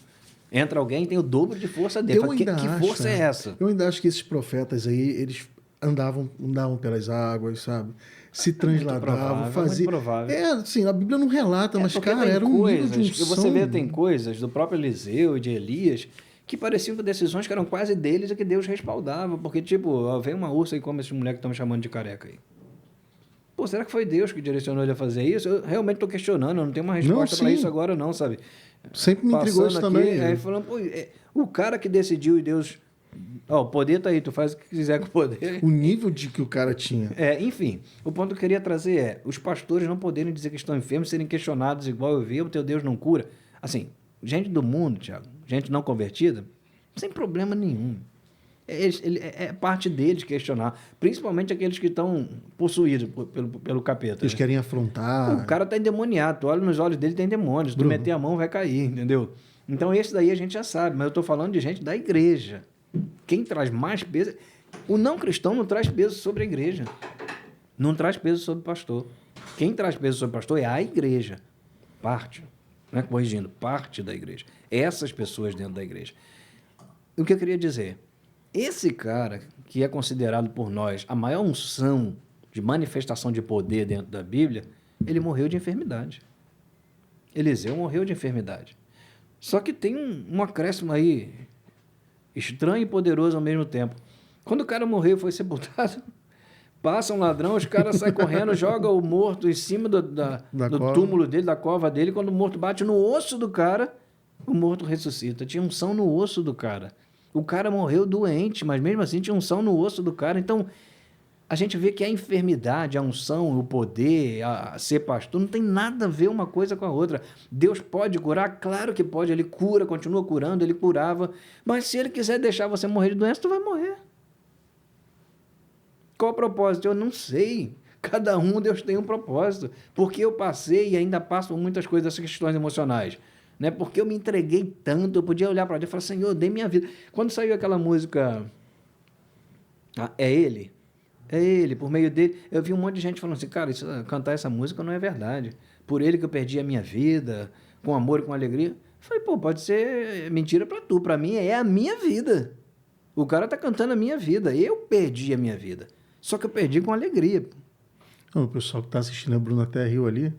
Speaker 2: Entra alguém e tem o dobro de força dele. Que força é essa?
Speaker 1: Eu ainda acho que esses profetas aí, eles andavam pelas águas, sabe? Se transladavam, faziam...
Speaker 2: É muito provável.
Speaker 1: Assim, a Bíblia não relata, mas, cara, era um nível de unção.
Speaker 2: Você vê, tem coisas do próprio Eliseu e de Elias que pareciam decisões que eram quase deles e que Deus respaldava. Porque, tipo, vem uma ursa e come esses moleques que estão me chamando de careca aí. Pô, será que foi Deus que direcionou ele a fazer isso? Eu realmente estou questionando, eu não tenho uma resposta para isso agora não, sabe?
Speaker 1: Sempre me intrigou isso também.
Speaker 2: Aí falando, pô, o cara que decidiu e Deus Ó, o poder tá aí, tu faz o que quiser com o poder.
Speaker 1: O nível de que o cara tinha.
Speaker 2: Enfim, o ponto que eu queria trazer é, os pastores não poderem dizer que estão enfermos, serem questionados igual eu vi, o teu Deus não cura. Assim, gente do mundo, Tiago, gente não convertida, sem problema nenhum. É parte deles questionar, principalmente aqueles que estão possuídos pelo capeta.
Speaker 1: Eles
Speaker 2: né?
Speaker 1: querem afrontar.
Speaker 2: O cara tá endemoniado, tu olha nos olhos dele, tem demônios, tu
Speaker 1: Bruno.
Speaker 2: meter a mão vai cair, entendeu? Então esse daí a gente já sabe, mas eu tô falando de gente da igreja. Quem traz mais peso... O não cristão não traz peso sobre a igreja. Não traz peso sobre o pastor. Quem traz peso sobre o pastor é a igreja. Parte. Não é corrigindo, parte da igreja. Essas pessoas dentro da igreja. O que eu queria dizer? Esse cara, que é considerado por nós a maior unção de manifestação de poder dentro da Bíblia, ele morreu de enfermidade. Eliseu morreu de enfermidade. Só que tem um acréscimo aí, estranho e poderoso ao mesmo tempo. Quando o cara morreu e foi sepultado, passa um ladrão, os caras saem correndo, jogam o morto em cima do túmulo dele, da cova dele. Quando o morto bate no osso do cara, o morto ressuscita. Tinha unção no osso do cara. O cara morreu doente, mas mesmo assim tinha unção no osso do cara. Então, a gente vê que a enfermidade, a unção, o poder, a ser pastor, não tem nada a ver uma coisa com a outra. Deus pode curar? Claro que pode. Ele cura, continua curando, ele curava. Mas se ele quiser deixar você morrer de doença, tu vai morrer. Qual o propósito? Eu não sei. Cada um, Deus tem um propósito. Porque eu passei e ainda passo por muitas coisas, essas questões emocionais. Né? Porque eu me entreguei tanto, eu podia olhar para Deus e falar, Senhor, eu dei minha vida. Quando saiu aquela música, é Ele, por meio dele, eu vi um monte de gente falando assim, cara, cantar essa música não é verdade. Por ele que eu perdi a minha vida, com amor e com alegria. Eu falei, pô, pode ser mentira para tu, para mim é a minha vida. O cara tá cantando a minha vida, eu perdi a minha vida. Só que eu perdi com alegria.
Speaker 1: Não, o pessoal que está assistindo a Bruna até riu ali,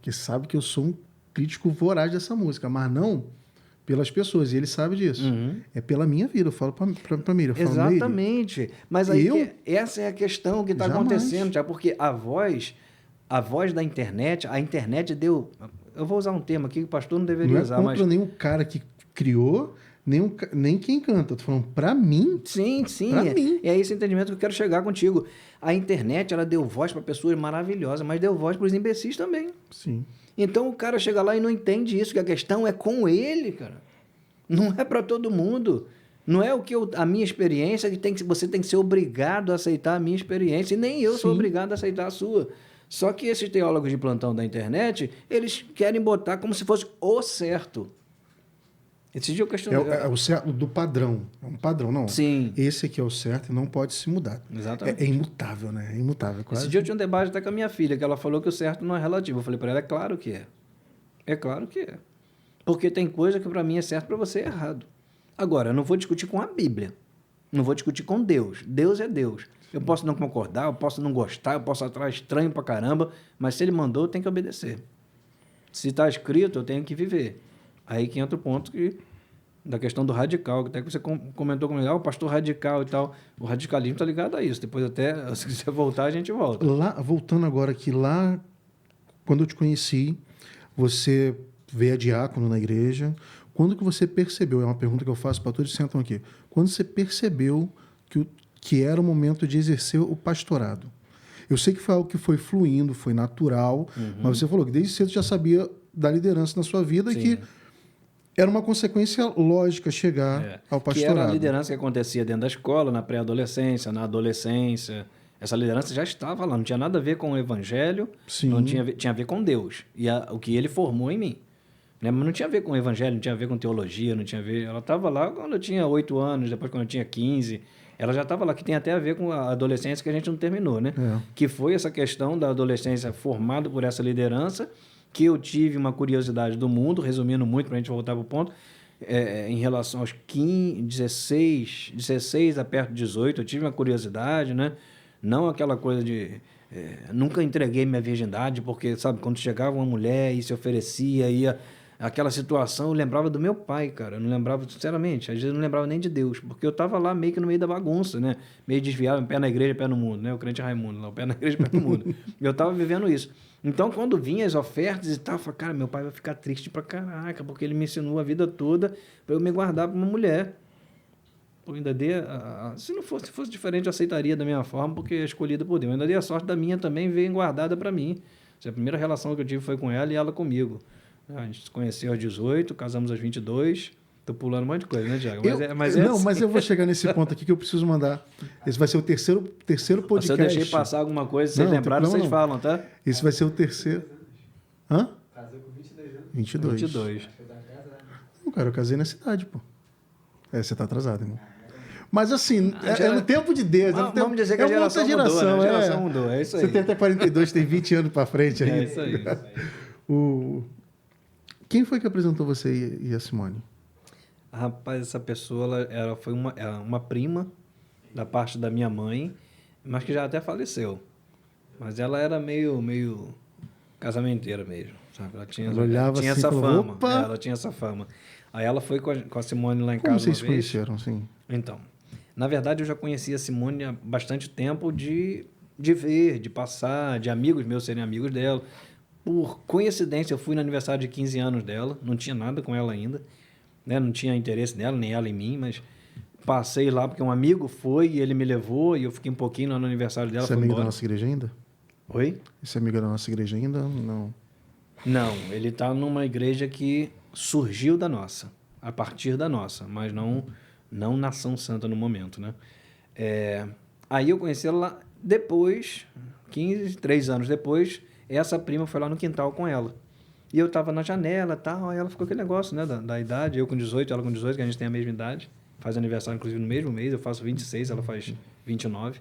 Speaker 1: que sabe que eu sou um crítico voraz dessa música, mas não pelas pessoas, e ele sabe disso.
Speaker 2: Uhum.
Speaker 1: É pela minha vida, eu falo para mim.
Speaker 2: Exatamente. Mas aí essa é a questão que está acontecendo, já porque a voz da internet, a internet deu... Eu vou usar um termo aqui que o pastor não deveria usar, mas...
Speaker 1: Não é contra nenhum cara que criou, nem quem canta. Tô falando para mim.
Speaker 2: Sim.
Speaker 1: Mim.
Speaker 2: É esse entendimento que eu quero chegar contigo. A internet, ela deu voz para pessoas maravilhosas, mas deu voz para os imbecis também.
Speaker 1: Sim.
Speaker 2: Então o cara chega lá e não entende isso, que a questão é com ele, cara. Não é para todo mundo. Não é a minha experiência que você tem que ser obrigado a aceitar a minha experiência, e nem eu sou obrigado a aceitar a sua. Só que esses teólogos de plantão da internet, eles querem botar como se fosse o certo. Esse dia eu questionei.
Speaker 1: É o certo do padrão. É um padrão, não.
Speaker 2: Sim.
Speaker 1: Esse aqui é o certo e não pode se mudar.
Speaker 2: Exatamente.
Speaker 1: É imutável, né? É imutável. Quase.
Speaker 2: Esse dia eu tinha um debate até com a minha filha, que ela falou que o certo não é relativo. Eu falei para ela, é claro que é. É claro que é. Porque tem coisa que para mim é certo, para você é errado. Agora, eu não vou discutir com a Bíblia. Não vou discutir com Deus. Deus é Deus. Eu posso não concordar, eu posso não gostar, eu posso achar estranho pra caramba, mas se ele mandou, eu tenho que obedecer. Se está escrito, eu tenho que viver. Aí que entra o ponto da questão do radical, que até que você comentou comigo, o pastor radical e tal. O radicalismo está ligado a isso. Depois até, se quiser voltar, a gente volta.
Speaker 1: Voltando agora aqui, quando eu te conheci, você veio a diácono na igreja. Quando que você percebeu, é uma pergunta que eu faço para todos que sentam aqui, quando você percebeu que era o momento de exercer o pastorado? Eu sei que foi algo que foi fluindo, foi natural, mas você falou que desde cedo já sabia da liderança na sua vida. Sim. E que era uma consequência lógica chegar ao pastorado.
Speaker 2: Que era a liderança que acontecia dentro da escola, na pré-adolescência, na adolescência. Essa liderança já estava lá, não tinha nada a ver com o evangelho,
Speaker 1: Sim.
Speaker 2: Não tinha a ver com Deus e o que ele formou em mim. Né? Mas não tinha a ver com o evangelho, não tinha a ver com teologia, não tinha a ver... Ela estava lá quando eu tinha 8 anos, depois quando eu tinha 15. Ela já estava lá, que tem até a ver com a adolescência que a gente não terminou, né? Que foi essa questão da adolescência formada por essa liderança, que eu tive uma curiosidade do mundo, resumindo muito para a gente voltar para o ponto, em relação aos 16 a perto de 18, eu tive uma curiosidade, né? Não aquela coisa de... nunca entreguei minha virgindade, porque, sabe, quando chegava uma mulher e se oferecia, ia... Aquela situação, eu lembrava do meu pai, cara. Eu não lembrava, sinceramente, às vezes eu não lembrava nem de Deus, porque eu estava lá meio que no meio da bagunça, né? Meio desviado, pé na igreja, pé no mundo, né? O crente Raimundo, lá, o pé na igreja, pé no mundo. Eu estava vivendo isso. Então, quando vinha as ofertas e tal, eu falava, cara, meu pai vai ficar triste pra caraca, porque ele me ensinou a vida toda para eu me guardar para uma mulher. eu ainda dei... se não fosse, se fosse diferente, eu aceitaria da mesma forma, porque é escolhida por Deus. Eu ainda dei a sorte da minha também veio guardada para mim. A primeira relação que eu tive foi com ela e ela comigo. A gente se conheceu aos 18, casamos aos 22. Tô pulando um monte de coisa, né, Thiago?
Speaker 1: Não, mas eu vou chegar nesse ponto aqui que eu preciso mandar. Esse vai ser o terceiro podcast.
Speaker 2: Se eu deixei passar alguma coisa, vocês lembraram, vocês falam, tá?
Speaker 1: Esse vai ser o terceiro. Hã?
Speaker 3: Casou com 22 anos.
Speaker 1: 22.
Speaker 2: 22.
Speaker 1: Não, cara, eu casei na cidade, pô. Você tá atrasado, irmão. Mas assim, é no tempo de Deus.
Speaker 2: Vamos dizer que a geração mudou, né? A geração mudou, é isso aí.
Speaker 1: Você tem até 42, tem 20 anos pra frente aí.
Speaker 2: É isso aí.
Speaker 1: Quem foi que apresentou você e a Simone?
Speaker 2: Rapaz, essa pessoa ela foi uma prima da parte da minha mãe, mas que já até faleceu. Mas ela era meio casamenteira mesmo, sabe? Ela tinha
Speaker 1: assim,
Speaker 2: essa
Speaker 1: falou,
Speaker 2: fama.
Speaker 1: opa!
Speaker 2: Ela tinha essa fama. Aí ela foi com a Simone lá em
Speaker 1: Como
Speaker 2: casa
Speaker 1: vocês se
Speaker 2: uma vez.
Speaker 1: conheceram, sim?
Speaker 2: Então, na verdade eu já conhecia a Simone há bastante tempo de ver, de passar, de amigos meus serem amigos dela. Por coincidência, eu fui no aniversário de 15 anos dela, não tinha nada com ela ainda, né? Não tinha interesse nela, nem ela em mim, mas passei lá porque um amigo foi e ele me levou e eu fiquei um pouquinho lá no aniversário dela.
Speaker 1: Esse é amigo da nossa igreja ainda?
Speaker 2: Oi?
Speaker 1: Esse é amigo da nossa igreja ainda? Não.
Speaker 2: Não, ele está numa igreja que surgiu da nossa, a partir da nossa, mas não Nação Santa no momento, né? Aí eu conheci ela lá depois, 3 anos depois, essa prima foi lá no quintal com ela. E eu estava na janela e tal, aí ela ficou aquele negócio, né, da idade, eu com 18, ela com 18, que a gente tem a mesma idade, faz aniversário inclusive no mesmo mês, eu faço 26, ela faz 29.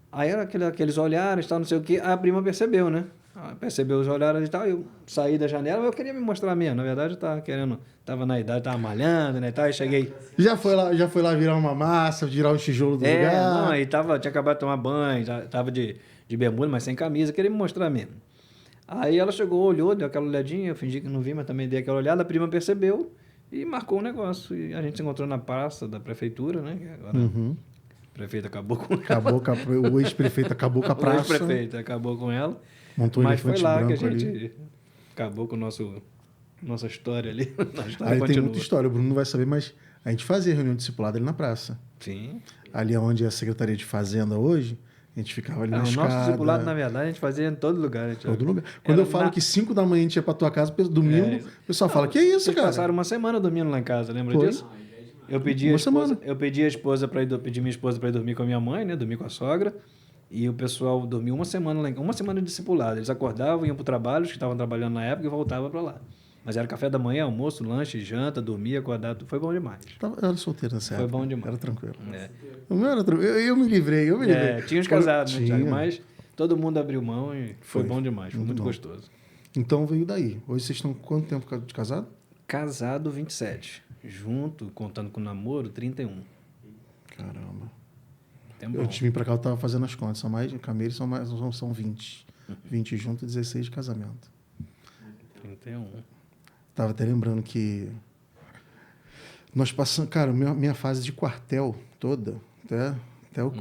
Speaker 2: Aí era aqueles olhares, tal, não sei o quê, a prima percebeu, né? Percebeu os olhares e tal, eu saí da janela, eu queria me mostrar mesmo, na verdade eu tava na idade, tava malhando, né, e tal, e cheguei...
Speaker 1: Já foi lá virar uma massa, virar um tijolo do lugar?
Speaker 2: Não, aí tinha acabado de tomar banho, já tava de bermuda, mas sem camisa, queria me mostrar mesmo. Aí ela chegou, olhou, deu aquela olhadinha, eu fingi que não vi, mas também dei aquela olhada, a prima percebeu e marcou o negócio. E a gente se encontrou na praça da prefeitura, né? Agora o prefeito acabou com ela.
Speaker 1: O ex-prefeito acabou com a praça.
Speaker 2: O ex-prefeito acabou com ela.
Speaker 1: Montou
Speaker 2: mas foi lá que a gente
Speaker 1: ali.
Speaker 2: acabou com nossa história ali.
Speaker 1: Aí tem muita história, o Bruno não vai saber, mas a gente fazia reunião discipulada ali na praça.
Speaker 2: Sim.
Speaker 1: Ali onde é a Secretaria de Fazenda hoje, a gente ficava ali na escada.
Speaker 2: O nosso discipulado, na verdade, a gente fazia em todo lugar.
Speaker 1: Todo lugar. Quando eu falo que 5 da manhã a gente ia pra tua casa, domingo, o pessoal fala, que é isso,
Speaker 2: Vocês
Speaker 1: cara?
Speaker 2: passaram uma semana dormindo lá em casa, lembra disso? Eu pedi minha esposa para ir dormir com a minha mãe, né? Dormir com a sogra. E o pessoal dormiu uma semana de discipulado. Eles acordavam, iam para o trabalho, os que estavam trabalhando na época, e voltavam para lá. Mas era café da manhã, almoço, lanche, janta, dormia, acordado. Foi bom demais.
Speaker 1: Eu era solteiro nessa época.
Speaker 2: Foi bom demais.
Speaker 1: Era tranquilo.
Speaker 2: O
Speaker 1: meu era tranquilo. Eu me livrei.
Speaker 2: Tinha os casados, né, Thiago? Mas todo mundo abriu mão e foi bom demais. Foi muito gostoso.
Speaker 1: Então veio daí. Hoje vocês estão quanto tempo de casado?
Speaker 2: Casado, 27. Junto, contando com o namoro, 31.
Speaker 1: Caramba.
Speaker 2: Tempo
Speaker 1: eu tive pra cá, eu tava fazendo as contas. São 20. 20 juntos, 16 de casamento.
Speaker 2: 31.
Speaker 1: Tava até lembrando que nós passamos... Cara, minha fase de quartel toda, até o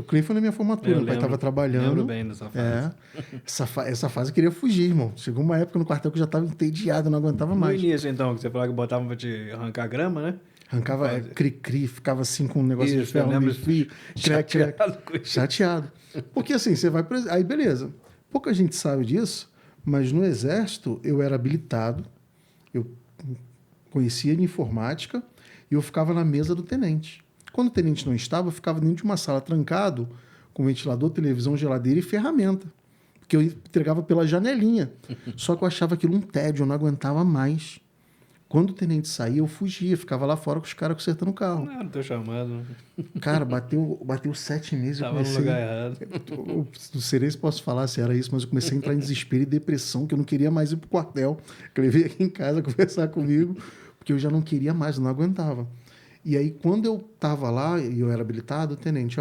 Speaker 1: Clay foi na minha formatura, meu pai estava trabalhando.
Speaker 2: Lembro bem dessa fase.
Speaker 1: Essa fase eu queria fugir, irmão. Chegou uma época no quartel que eu já estava entediado, não aguentava mais.
Speaker 2: No início, então, que você falava que botavam para te arrancar grama, né?
Speaker 1: Arrancava cri-cri, ficava assim com um negócio de ferro no fio. Chateado. Porque assim, você vai... Aí, beleza. Pouca gente sabe disso, mas no Exército eu era habilitado, eu conhecia de informática e eu ficava na mesa do tenente. Quando o tenente não estava, eu ficava dentro de uma sala trancado, com ventilador, televisão, geladeira e ferramenta. Porque eu entregava pela janelinha. Só que eu achava aquilo um tédio, eu não aguentava mais. Quando o tenente saía, eu fugia, ficava lá fora com os caras consertando o carro.
Speaker 2: Não era teu chamado.
Speaker 1: Cara, bateu 7 meses.
Speaker 2: Tava no lugar errado.
Speaker 1: Não sei nem se posso falar se era isso, mas eu comecei a entrar em desespero e depressão, que eu não queria mais ir pro quartel. Eu levei aqui em casa conversar comigo, porque eu já não queria mais, eu não aguentava. E aí, quando eu estava lá e eu era habilitado, tenente,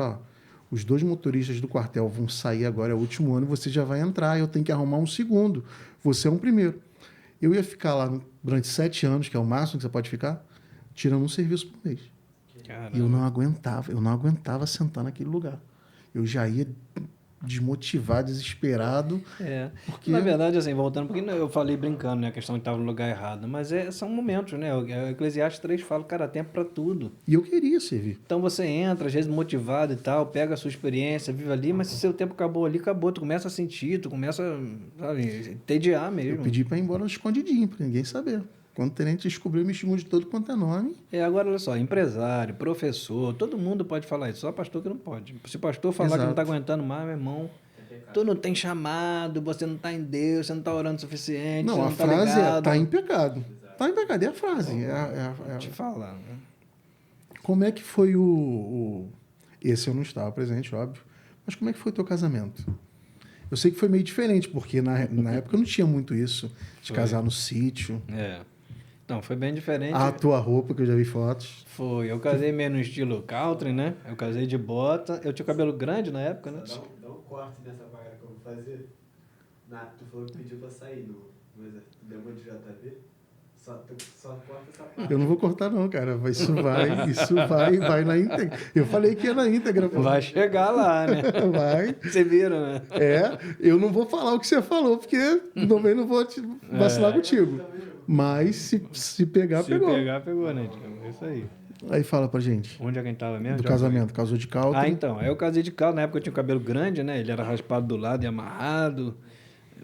Speaker 1: os 2 motoristas do quartel vão sair agora, é o último ano, você já vai entrar, eu tenho que arrumar um segundo, você é um primeiro. Eu ia ficar lá durante 7 anos, que é o máximo que você pode ficar, tirando um serviço por mês.
Speaker 2: Caramba.
Speaker 1: E eu não aguentava sentar naquele lugar. Eu já ia desmotivado, desesperado. Porque...
Speaker 2: Na verdade, assim, voltando, porque eu falei brincando, né? A questão de estar no lugar errado. Mas são momentos, né? O Eclesiastes 3 fala, cara, tempo para tudo.
Speaker 1: E eu queria servir.
Speaker 2: Então você entra, às vezes motivado e tal, pega a sua experiência, vive ali, mas se seu tempo acabou ali, acabou. Tu começa a sentir, tu começa, sabe, tediar mesmo.
Speaker 1: Eu pedi para ir embora escondidinho, para ninguém saber. Quando o tenente descobriu, me chamou de todo quanto é nome.
Speaker 2: Agora, olha só, empresário, professor, todo mundo pode falar isso, só pastor que não pode. Se o pastor falar que não está aguentando mais, meu irmão, tu não tem chamado, você não está em Deus, você não está orando o suficiente,
Speaker 1: não,
Speaker 2: você
Speaker 1: a
Speaker 2: não tá
Speaker 1: frase
Speaker 2: ligado.
Speaker 1: está em pecado. Está em pecado, é a frase.
Speaker 2: Vou te falar. Né?
Speaker 1: Como é que foi Esse eu não estava presente, óbvio. Mas como é que foi o teu casamento? Eu sei que foi meio diferente, porque na época não tinha muito isso, de casar no sítio.
Speaker 2: Não, foi bem diferente.
Speaker 1: A tua roupa, que eu já vi fotos.
Speaker 2: Foi. Eu casei meio no estilo country, né? Eu casei de bota. Eu tinha cabelo grande na época, né?
Speaker 3: Dá um corte nessa vaga que eu vou fazer. Tu falou que pediu pra sair no exército. Deu uma de JB. Só corta essa parte.
Speaker 1: Eu não vou cortar não, cara. Isso vai na íntegra. Eu falei que ia na íntegra. Pô.
Speaker 2: Vai chegar lá, né?
Speaker 1: Vai.
Speaker 2: Você viram, né?
Speaker 1: Eu não vou falar o que você falou, porque também não vou te vacilar contigo. Mas se pegar, pegou.
Speaker 2: Se pegar, pegou, né? É isso aí.
Speaker 1: Aí fala pra gente.
Speaker 2: Onde é que a gente tava mesmo?
Speaker 1: Do casamento. Casou de calça.
Speaker 2: Então. Aí eu casei de calça. Na época eu tinha o cabelo grande, né? Ele era raspado do lado e amarrado.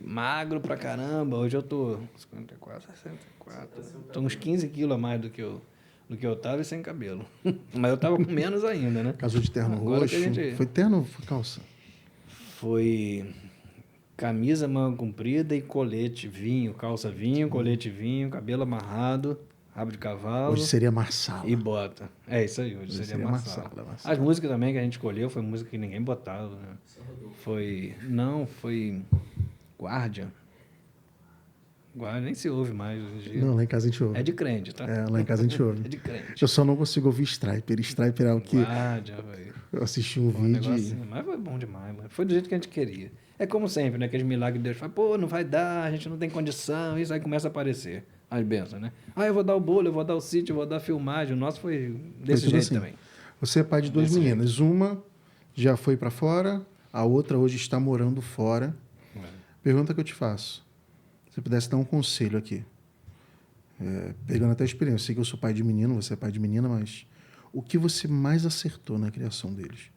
Speaker 2: Magro pra caramba. Hoje eu tô 54, 64. Tô uns 15 quilos a mais do que eu tava e sem cabelo. Mas eu tava com menos ainda, né?
Speaker 1: Casou de terno roxo. Foi terno ou foi calça?
Speaker 2: Foi camisa, manga comprida e colete, vinho, calça vinho, colete vinho, cabelo amarrado, rabo de cavalo.
Speaker 1: Hoje seria marsala.
Speaker 2: E bota. É isso aí, hoje seria marsala. As músicas também que a gente escolheu foi música que ninguém botava. Né? Foi Guardian. Guardian nem se ouve mais hoje em dia.
Speaker 1: Não, lá em casa a gente ouve.
Speaker 2: É de crente, tá?
Speaker 1: Lá em casa a gente ouve.
Speaker 2: É de crente.
Speaker 1: Eu só não consigo ouvir Striper. Striper é o que...
Speaker 2: Guardian, velho.
Speaker 1: Eu assisti um vídeo...
Speaker 2: Mas foi bom demais, mano. Foi do jeito que a gente queria. É como sempre, né? Aqueles milagres de Deus. Fala, pô, não vai dar, a gente não tem condição. Isso aí começa a aparecer. As bênçãos, né? Eu vou dar o bolo, eu vou dar o sítio, eu vou dar a filmagem. O nosso foi desse jeito assim. Também.
Speaker 1: Você é pai de duas meninas. Jeito. Uma já foi para fora, a outra hoje está morando fora. Pergunta que eu te faço. Se você pudesse dar um conselho aqui. Pegando até a experiência. Eu sei que eu sou pai de menino, você é pai de menina, mas o que você mais acertou na criação deles?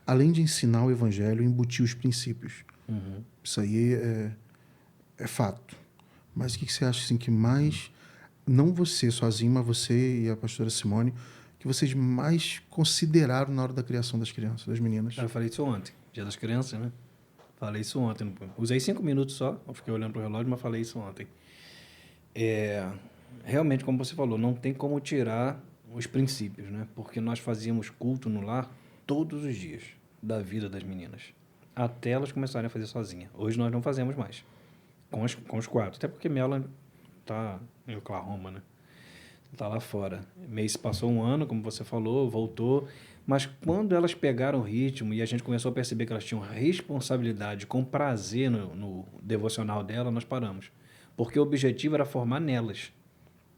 Speaker 1: Além de ensinar o evangelho e embutir os princípios.
Speaker 2: Uhum.
Speaker 1: Isso aí é fato. Mas o que você acha assim, que mais, não você sozinho, mas você e a pastora Simone, que vocês mais consideraram na hora da criação das crianças, das meninas?
Speaker 2: Eu falei isso ontem, Dia das Crianças, né? Falei isso ontem. Usei 5 minutos só, eu fiquei olhando para o relógio, mas falei isso ontem. Realmente, como você falou, não tem como tirar os princípios, né? Porque nós fazíamos culto no lar todos os dias da vida das meninas, até elas começarem a fazer sozinha. Hoje nós não fazemos mais, com os 4, até porque Mela está em Oklahoma, né? Está lá fora. Passou um ano, como você falou, voltou, mas quando elas pegaram o ritmo e a gente começou a perceber que elas tinham responsabilidade com prazer no devocional dela, nós paramos, porque o objetivo era formar nelas.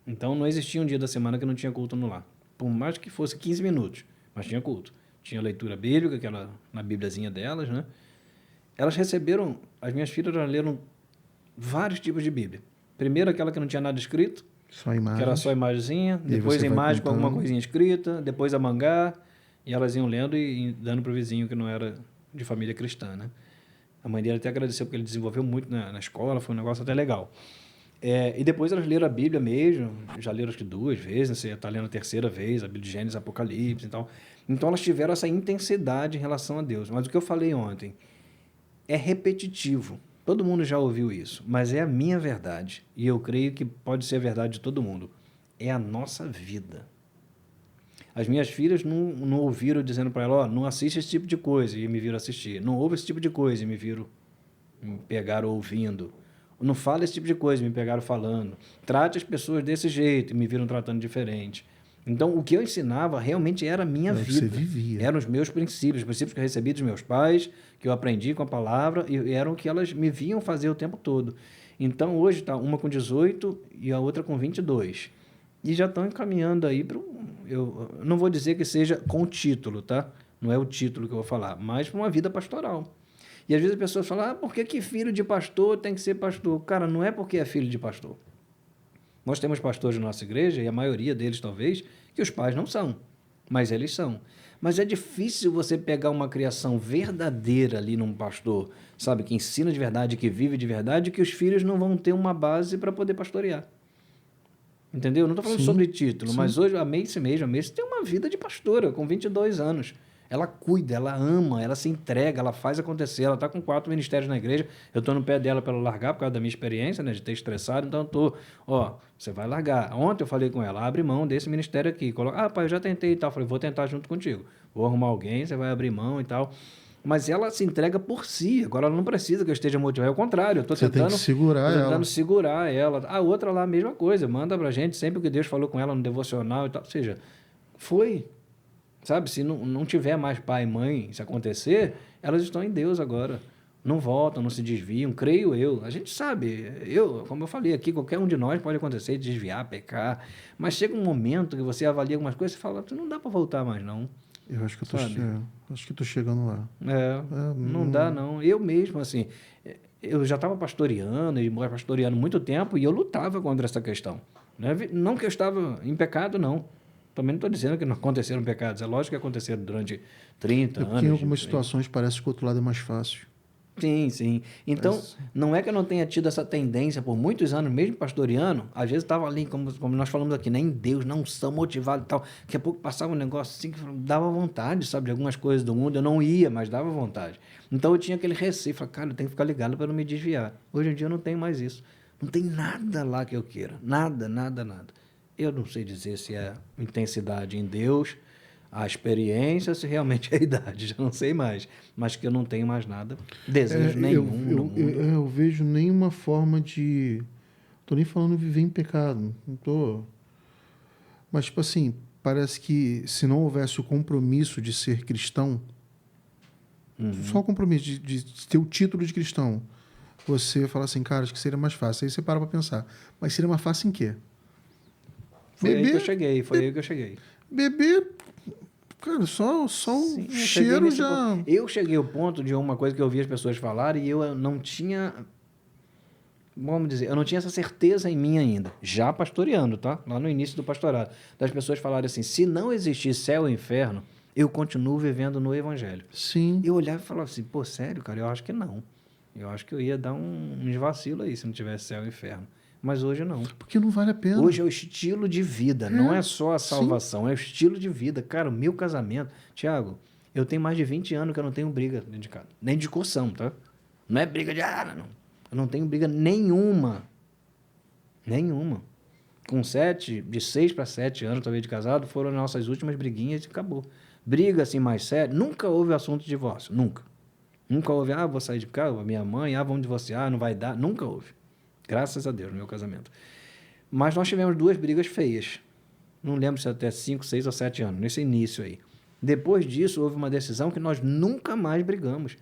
Speaker 2: Então não existia um dia da semana que não tinha culto no lar, por mais que fosse 15 minutos, mas tinha culto. Tinha leitura bíblica, que era na bíbliazinha delas, né? Elas receberam, as minhas filhas leram vários tipos de Bíblia. Primeiro aquela que não tinha nada escrito,
Speaker 1: só imagem,
Speaker 2: que era só imagenzinha, depois imagem com alguma coisinha escrita, depois a mangá, e elas iam lendo e dando para o vizinho que não era de família cristã, né? A mãe dele até agradeceu porque ele desenvolveu muito na escola, foi um negócio até legal. E depois elas leram a Bíblia mesmo, já leram acho que 2 vezes, você está lendo a 3ª vez, a Bíblia de Gênesis, Apocalipse e tal. Então elas tiveram essa intensidade em relação a Deus. Mas o que eu falei ontem é repetitivo. Todo mundo já ouviu isso, mas é a minha verdade. E eu creio que pode ser a verdade de todo mundo. É a nossa vida. As minhas filhas não ouviram dizendo para ela, não assiste esse tipo de coisa, e me viram assistir. Não ouve esse tipo de coisa, e me pegaram ouvindo. Não fala esse tipo de coisa, me pegaram falando. Trate as pessoas desse jeito, e me viram tratando diferente. Então, o que eu ensinava realmente era a minha vida.
Speaker 1: Você vivia.
Speaker 2: Eram os meus princípios, os princípios que eu recebi dos meus pais, que eu aprendi com a palavra, e eram o que elas me viam fazer o tempo todo. Então, hoje está uma com 18 e a outra com 22. E já estão encaminhando aí para eu não vou dizer que seja com o título, tá? Não é o título que eu vou falar, mas para uma vida pastoral. E às vezes as pessoas falam, por que filho de pastor tem que ser pastor? Cara, não é porque é filho de pastor. Nós temos pastores na nossa igreja, e a maioria deles talvez, que os pais não são, mas eles são. Mas é difícil você pegar uma criação verdadeira ali num pastor, sabe, que ensina de verdade, que vive de verdade, que os filhos não vão ter uma base para poder pastorear. Entendeu? Não estou falando sobre título, mas hoje a Macy tem uma vida de pastora, com 22 anos. Ela cuida, ela ama, ela se entrega, ela faz acontecer. Ela está com 4 ministérios na igreja. Eu estou no pé dela para ela largar por causa da minha experiência, né, de ter estressado. Então, eu estou, você vai largar. Ontem eu falei com ela, abre mão desse ministério aqui. Coloca, pai, eu já tentei e tal. Eu falei, vou tentar junto contigo. Vou arrumar alguém, você vai abrir mão e tal. Mas ela se entrega por si. Agora ela não precisa que eu esteja motivado. É o contrário. Eu estou tentando segurar ela. A outra lá, a mesma coisa. Manda pra gente sempre o que Deus falou com ela no devocional e tal. Ou seja, foi. Sabe? Se não tiver mais pai e mãe, se acontecer, elas estão em Deus agora. Não voltam, não se desviam. Creio eu. A gente sabe. Como eu falei aqui, qualquer um de nós pode acontecer, desviar, pecar. Mas chega um momento que você avalia algumas coisas e fala, não dá para voltar mais, não.
Speaker 1: Eu acho que eu tô chegando lá.
Speaker 2: Não dá, não. Eu mesmo, assim, eu já estava pastoreando, e pastoreando muito tempo, e eu lutava contra essa questão. Né? Não que eu estava em pecado, não. Também não estou dizendo que não aconteceram pecados. É lógico que aconteceram durante 30 anos.
Speaker 1: Em algumas situações parece que o outro lado é mais fácil.
Speaker 2: Sim. Então, não é que eu não tenha tido essa tendência por muitos anos, mesmo pastoreando, às vezes estava ali, como nós falamos aqui, né, em Deus, não são motivado e tal. Daqui a pouco passava um negócio assim que dava vontade, sabe, de algumas coisas do mundo. Eu não ia, mas dava vontade. Então, eu tinha aquele receio, falei, cara, eu tenho que ficar ligado para não me desviar. Hoje em dia eu não tenho mais isso. Não tem nada lá que eu queira. Nada. Eu não sei dizer se é intensidade em Deus, a experiência, se realmente é a idade, já não sei mais. Mas que eu não tenho mais nada, desejo nenhum no mundo.
Speaker 1: Eu vejo nenhuma forma de... Estou nem falando de viver em pecado, não estou... Mas, tipo assim, parece que se não houvesse o compromisso de ser cristão, só o compromisso de ter o título de cristão, você fala assim, cara, acho que seria mais fácil. Aí você para pensar, mas seria mais fácil em quê?
Speaker 2: Foi aí que eu cheguei.
Speaker 1: Beber, cara, só o cheiro já...
Speaker 2: Eu cheguei ao ponto de uma coisa que eu ouvi as pessoas falarem e eu não tinha... Vamos dizer, eu não tinha essa certeza em mim ainda. Já pastoreando, tá? Lá no início do pastorado. Das pessoas falarem assim, se não existir céu e inferno, eu continuo vivendo no evangelho.
Speaker 1: Sim.
Speaker 2: Eu olhava e falava assim, pô, sério, cara? Eu acho que não. Eu acho que eu ia dar uns vacilos aí se não tivesse céu e inferno. Mas hoje não.
Speaker 1: Porque não vale a pena.
Speaker 2: Hoje é o estilo de vida, não é só a salvação, é o estilo de vida. Cara, o meu casamento... Tiago, eu tenho mais de 20 anos que eu não tenho briga dentro de casa. Nem discussão, tá? Não é briga de... não. Eu não tenho briga nenhuma. Nenhuma. De 6 para 7 anos, talvez, de casado, foram as nossas últimas briguinhas e acabou. Briga, assim, mais séria. Nunca houve assunto de divórcio. Nunca. Nunca houve, vou sair de casa, minha mãe, vamos divorciar, não vai dar. Nunca houve. Graças a Deus, no meu casamento. Mas nós tivemos 2 brigas feias. Não lembro se até 5, 6 ou 7 anos, nesse início aí. Depois disso, houve uma decisão que nós nunca mais brigamos.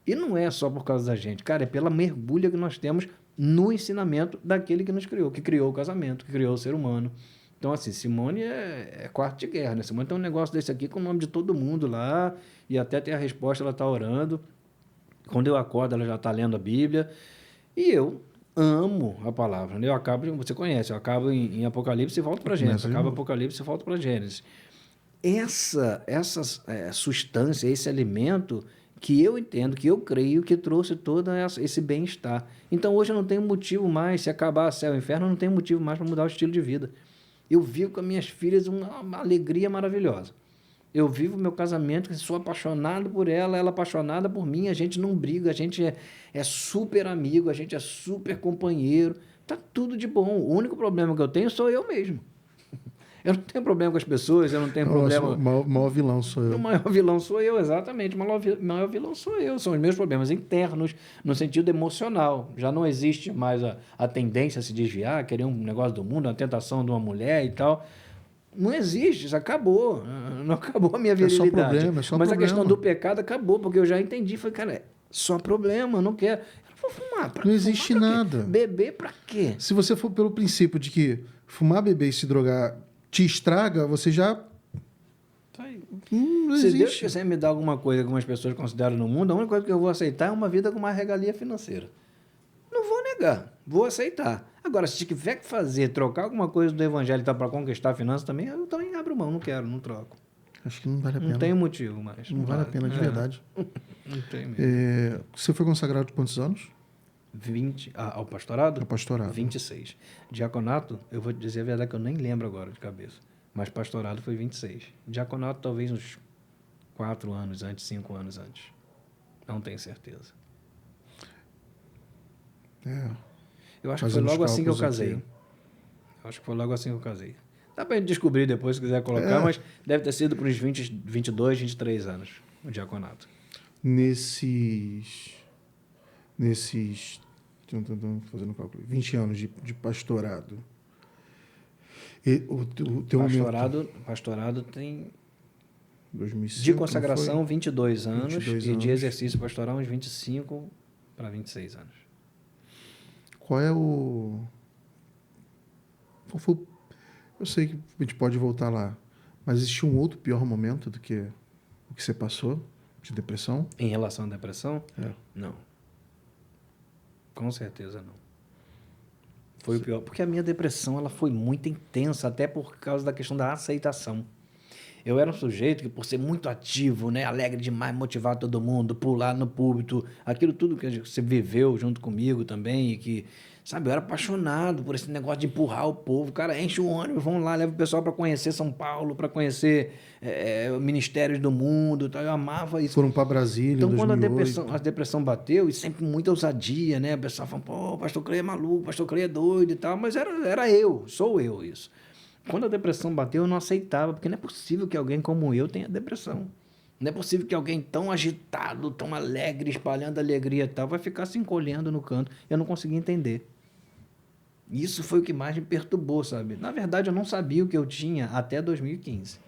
Speaker 2: E não é só por causa da gente, cara, é pela mergulha que nós temos no ensinamento daquele que nos criou, que criou o casamento, que criou o ser humano. Então, assim, Simone é quarto de guerra, né? Simone tem um negócio desse aqui com o nome de todo mundo lá, e até ter a resposta, ela está orando. Quando eu acordo, ela já está lendo a Bíblia. E eu amo a palavra, né? Você conhece, eu acabo em Apocalipse e volto para Gênesis. Acabo em Apocalipse e volto para Gênesis. Essa substância, esse alimento que eu entendo, que eu creio, que trouxe todo esse bem-estar. Então, hoje eu não tenho motivo mais, se acabar céu e inferno, eu não tenho motivo mais para mudar o estilo de vida. Eu vivo com as minhas filhas uma alegria maravilhosa. Eu vivo meu casamento, sou apaixonado por ela, ela apaixonada por mim, a gente não briga, a gente é super amigo, a gente é super companheiro, tá tudo de bom. O único problema que eu tenho sou eu mesmo. Eu não tenho problema com as pessoas, eu não tenho problema...
Speaker 1: O maior vilão sou eu.
Speaker 2: O maior vilão sou eu, exatamente. O maior vilão sou eu. São os meus problemas internos, no sentido emocional. Já não existe mais a tendência a se desviar, querer um negócio do mundo, uma tentação de uma mulher e tal. Não existe, isso acabou. Não acabou a minha virilidade.
Speaker 1: É só
Speaker 2: Mas
Speaker 1: problema.
Speaker 2: A questão do pecado acabou, porque eu já entendi. Falei, cara, só problema, eu não quero. Eu vou fumar.
Speaker 1: Não existe nada.
Speaker 2: Beber pra quê?
Speaker 1: Se você for pelo princípio de que fumar, beber e se drogar te estraga, você já
Speaker 2: Isso aí.
Speaker 1: Não
Speaker 2: Se Deus
Speaker 1: existe.
Speaker 2: quiser me dar alguma coisa que algumas pessoas consideram no mundo, a única coisa que eu vou aceitar é uma vida com uma regalia financeira. Não vou negar, vou aceitar. Agora, se tiver que fazer, trocar alguma coisa do evangelho para conquistar a finança também, eu também abro mão, não quero, não troco.
Speaker 1: Acho que não vale a pena.
Speaker 2: Não tem motivo mais.
Speaker 1: Não vale a pena, de verdade.
Speaker 2: Não tem mesmo.
Speaker 1: Você foi consagrado de quantos anos?
Speaker 2: 20, ao pastorado?
Speaker 1: Ao pastorado.
Speaker 2: 26. Diaconato, eu vou dizer a verdade que eu nem lembro agora de cabeça. Mas pastorado foi 26. Diaconato talvez uns 4 anos antes, 5 anos antes. Não tenho certeza. Eu acho que foi
Speaker 1: Fazendo os
Speaker 2: logo assim que eu
Speaker 1: cálculos
Speaker 2: casei.
Speaker 1: aqui.
Speaker 2: Eu acho que foi logo assim que eu casei. Dá pra gente descobrir depois, se quiser colocar, mas deve ter sido por uns 20, 22, 23 anos, o diaconato.
Speaker 1: Nesses fazendo cálculo, 20 anos de pastorado. O teu
Speaker 2: Pastorado tem
Speaker 1: 2005,
Speaker 2: de consagração 22 anos
Speaker 1: 22
Speaker 2: e
Speaker 1: anos.
Speaker 2: de exercício pastoral uns 25 para 26 anos.
Speaker 1: Qual é o... Qual foi o... Eu sei que a gente pode voltar lá, mas existiu um outro pior momento do que o que você passou de depressão?
Speaker 2: Em relação à depressão?
Speaker 1: É.
Speaker 2: Não. Com certeza não. Foi o pior, porque a minha depressão ela foi muito intensa, até por causa da questão da aceitação. Eu era um sujeito que, por ser muito ativo, né, alegre demais, motivar todo mundo, pular no púlpito, aquilo tudo que você viveu junto comigo também, e que, sabe, eu era apaixonado por esse negócio de empurrar o povo. Cara, enche o ônibus, vão lá, leva o pessoal para conhecer São Paulo, para conhecer ministérios do mundo, tá? Eu amava isso.
Speaker 1: Foram para Brasília
Speaker 2: Então,
Speaker 1: em
Speaker 2: quando
Speaker 1: 2008.
Speaker 2: a depressão bateu, e sempre muita ousadia, né? O pessoal falando, pô, o pastor Clay é maluco, o pastor Clay é doido e tal, mas era eu, sou eu isso. Quando a depressão bateu, eu não aceitava, porque não é possível que alguém como eu tenha depressão. Não é possível que alguém tão agitado, tão alegre, espalhando alegria e tal, vai ficar se encolhendo no canto. Eu não conseguia entender. Isso foi o que mais me perturbou, sabe? Na verdade, eu não sabia o que eu tinha até 2015.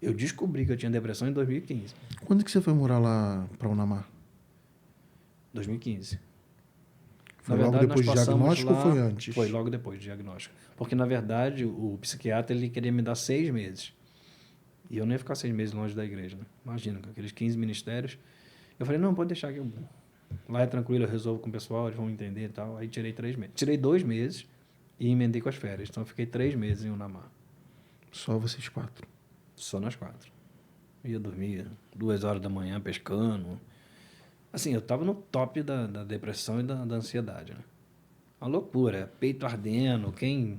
Speaker 2: Eu descobri que eu tinha depressão em 2015.
Speaker 1: Quando que você foi morar lá para Unamar?
Speaker 2: 2015.
Speaker 1: Foi logo depois do diagnóstico ou foi antes?
Speaker 2: Foi logo depois do diagnóstico. Porque, na verdade, o psiquiatra ele queria me dar 6 meses. E eu não ia ficar 6 meses longe da igreja, né? Imagina, com aqueles 15 ministérios. Eu falei, não, pode deixar que eu... Lá é tranquilo, eu resolvo com o pessoal, eles vão entender e tal. Aí tirei 3 meses. Tirei 2 meses e emendei com as férias. Então, eu fiquei 3 meses em Unamar.
Speaker 1: Só vocês 4?
Speaker 2: Só nós 4. Ia dormir 2 horas da manhã pescando. Assim, eu estava no top da depressão e da ansiedade, né? Uma loucura, peito ardendo, quem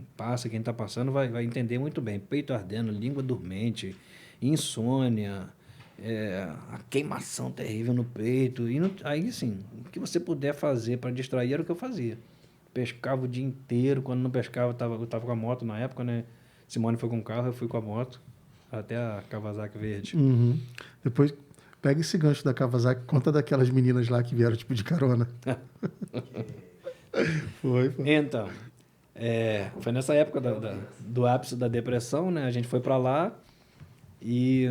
Speaker 2: está passando vai entender muito bem. Peito ardendo, língua dormente, insônia, a queimação terrível no peito. E aí, sim, o que você puder fazer para distrair era o que eu fazia. Pescava o dia inteiro, quando não pescava, eu estava com a moto na época, né? Simone foi com o carro, eu fui com a moto, até a Kawasaki verde.
Speaker 1: Uhum. Depois, pega esse gancho da Kawasaki, conta daquelas meninas lá que vieram tipo de carona. Foi.
Speaker 2: Então, foi nessa época do ápice da depressão, né? A gente foi para lá e